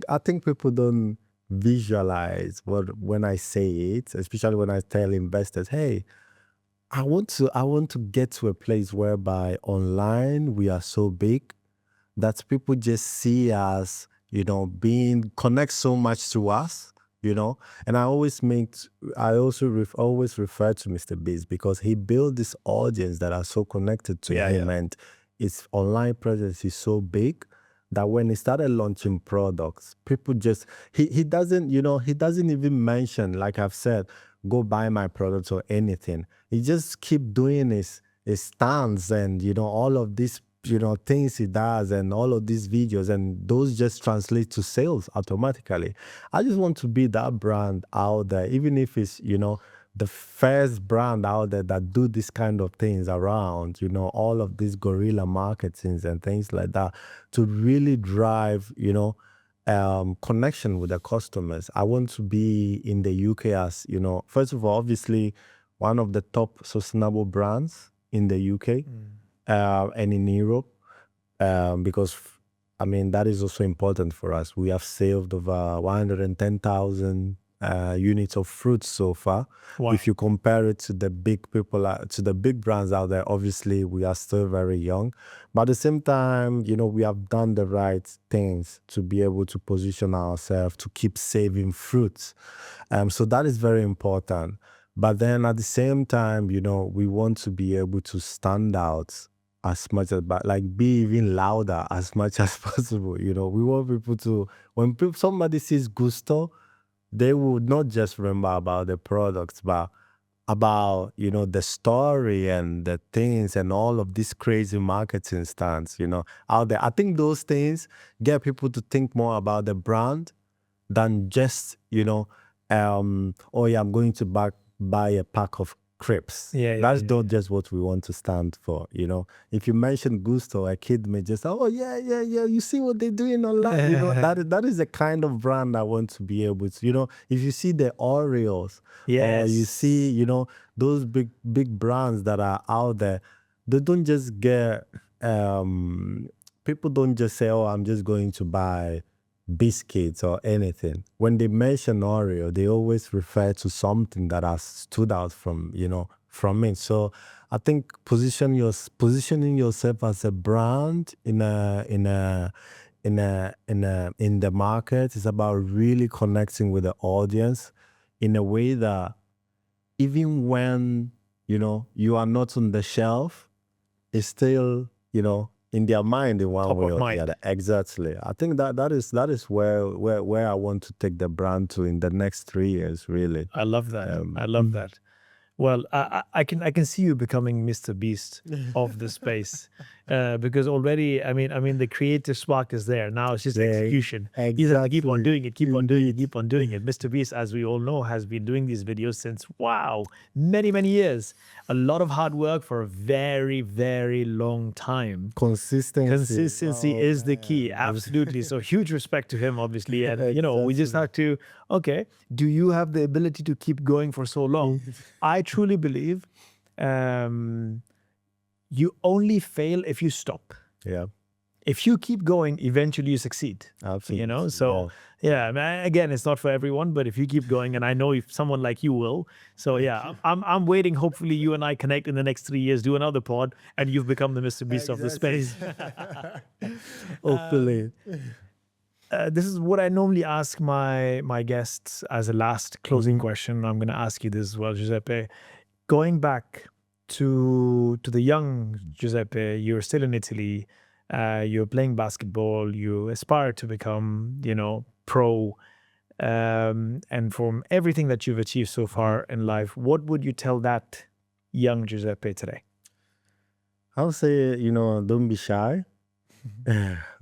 S1: I think people don't visualize when I say it, especially when I tell investors, hey, I want to get to a place whereby online we are so big that people just see us, connect so much to us. And I always always refer to MrBeast because he built this audience that are so connected to him, and his online presence is so big that when he started launching products, people just he doesn't even mention, like I've said, go buy my products or anything. He just keep doing his stunts and all of these things he does and all of these videos, and those just translate to sales automatically. I just want to be that brand out there, even if it's the first brand out there that do this kind of things around, all of these guerrilla marketings and things like that, to really drive connection with the customers. I want to be in the UK as first of all, obviously one of the top sustainable brands in the UK. And in Europe, because that is also important for us. We have saved over 110,000 units of fruits so far.
S2: Wow.
S1: If you compare it to the big to the big brands out there, obviously we are still very young. But at the same time, we have done the right things to be able to position ourselves to keep saving fruits. So that is very important. But then at the same time, we want to be able to stand out as much as, be even louder as much as possible. We want people to, when somebody sees Gusto, they would not just remember about the products, but about, the story and the things and all of these crazy marketing stunts, out there. I think those things get people to think more about the brand than just, oh yeah, I'm going to buy a pack of crepes. That's not just what we want to stand for. If you mention Gusto, a kid may just, oh yeah, you see what they're doing online. That is the kind of brand I want to be able to. If you see the Oreos, or you see, those big brands that are out there, they don't just get. People don't just say, oh, I'm just going to buy biscuits or anything. When they mention Oreo, they always refer to something that has stood out from it. So I think positioning yourself as a brand in the market is about really connecting with the audience in a way that even when you are not on the shelf, it's still in their mind in one
S2: Top
S1: way
S2: of
S1: or
S2: mind.
S1: the other. Exactly. I think that is where I want to take the brand to in the next 3 years, really.
S2: I love that. I love that. Well, I can see you becoming MrBeast of the space, because already, I mean, the creative spark is there. Now it's just execution. You have to keep on doing it, keep on doing it, keep on doing it. MrBeast, as we all know, has been doing these videos since, many years. A lot of hard work for a very, very long time. Consistency is the key. Absolutely. So huge respect to him, obviously. And, we just have to, okay, do you have the ability to keep going for so long? I truly believe you only fail if you stop.
S1: Yeah.
S2: if you keep going, eventually you succeed.
S1: Absolutely.
S2: You know, so yeah, again, it's not for everyone, but if you keep going, and I know if someone like you will, so yeah, I'm waiting. Hopefully, you and I connect in the next 3 years, do another pod, and you've become the MrBeast of the space.
S1: Hopefully.
S2: This is what I normally ask my guests as a last closing question. I'm going to ask you this as well, Giuseppe. Going back to the young Giuseppe, you're still in Italy. You're playing basketball. You aspire to become, pro. And from everything that you've achieved so far in life, what would you tell that young Giuseppe today?
S1: I would say, don't be shy.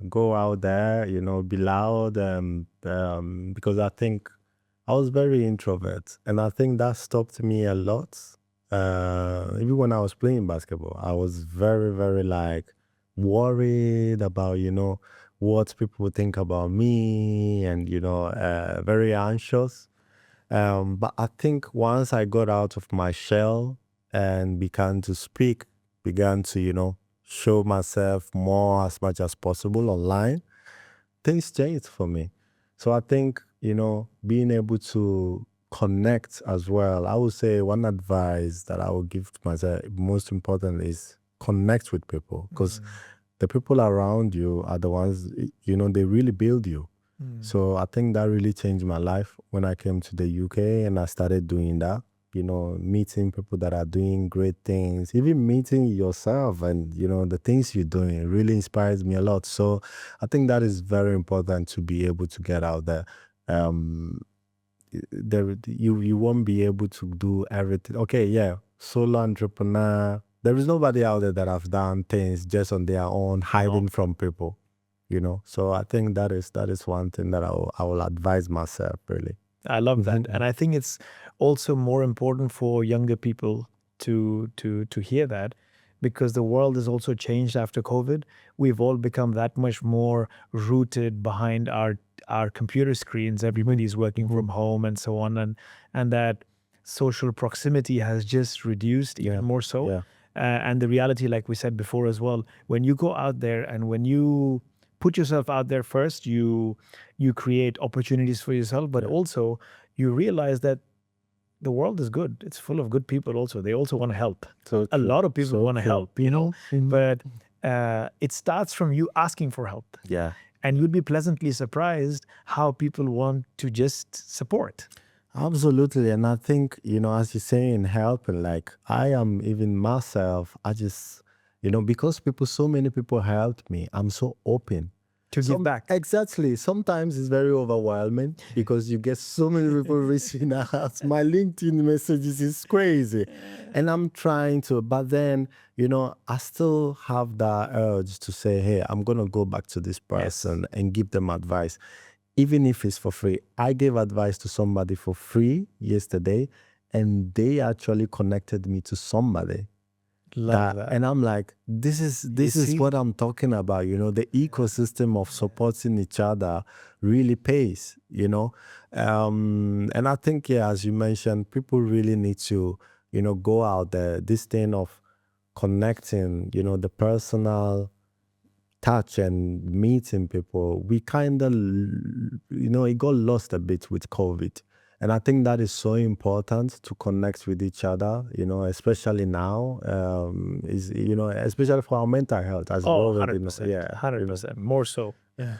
S1: Go out there, be loud. Because I think I was very introvert, and I think that stopped me a lot. Even when I was playing basketball, I was very, very worried about, what people would think about me, and, very anxious. But I think once I got out of my shell and began to speak, began to, show myself more as much as possible online, things changed for me. So I think, being able to connect as well. I would say one advice that I would give to myself, most important, is connect with people, because the people around you are the ones, they really build you. So I think that really changed my life when I came to the UK and I started doing that. Meeting people that are doing great things, even meeting yourself and, the things you're doing really inspires me a lot. So I think that is very important, to be able to get out there. You won't be able to do everything. Okay, yeah, solo entrepreneur. There is nobody out there that have done things just on their own, hiding from people, So I think that is one thing that I will advise myself, really.
S2: I love that. And I think it's also more important for younger people to hear that, because the world has also changed after COVID. We've all become that much more rooted behind our computer screens. Everybody's working from home and so on. And that social proximity has just reduced even more so.
S1: Yeah.
S2: And the reality, like we said before as well, when you go out there and when you put yourself out there first, you create opportunities for yourself, but also you realize that the world is good. It's full of good people also. They also want to help.
S1: So
S2: a lot of people want to help, but it starts from you asking for help.
S1: Yeah.
S2: And you'll be pleasantly surprised how people want to just support.
S1: Absolutely. And I think, as you're saying, helping, I am even myself, I just, because so many people helped me, I'm so open
S2: to give back.
S1: Exactly. Sometimes it's very overwhelming because you get so many people reaching out. My LinkedIn messages is crazy. And I'm trying to, but then, I still have that urge to say, hey, I'm going to go back to this person and give them advice, even if it's for free. I gave advice to somebody for free yesterday, and they actually connected me to somebody.
S2: Love that.
S1: And I'm like, this is what I'm talking about. The ecosystem of supporting each other really pays. And I think, as you mentioned, people really need to, go out there. This thing of connecting, the personal touch and meeting people. We kind of, it got lost a bit with COVID. And I think that is so important, to connect with each other, especially now, especially for our mental health. As
S2: 100%.
S1: Yeah,
S2: 100%. More so. Yeah.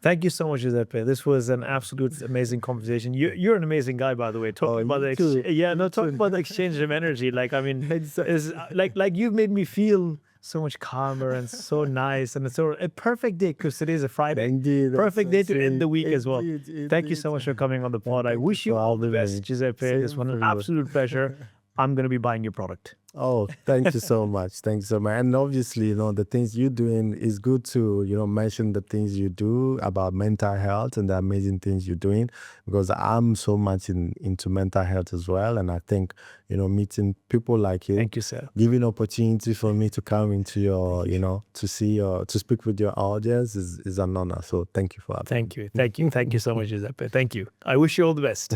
S2: Thank you so much, Giuseppe. This was an absolute amazing conversation. You're an amazing guy, by the way. Talking about the exchange of energy. It's like you've made me feel so much calmer and so nice, and it's a perfect day, because today is a Friday.
S1: Indeed,
S2: perfect day to end the week as well. Thank you so much for coming on the pod. I wish you all the best, Giuseppe. This was an absolute pleasure. I'm going to be buying your product.
S1: Oh, thank you so much. Thanks so much. And obviously, the things you're doing is good to, mention the things you do about mental health and the amazing things you're doing, because I'm so much into mental health as well. And I think, meeting people like you.
S2: Thank you, sir.
S1: Giving opportunity for me to come into your, to speak with your audience is an honor. So thank you for that.
S2: Thank you. Thank you. Thank you so much, Giuseppe. Thank you. I wish you all the best.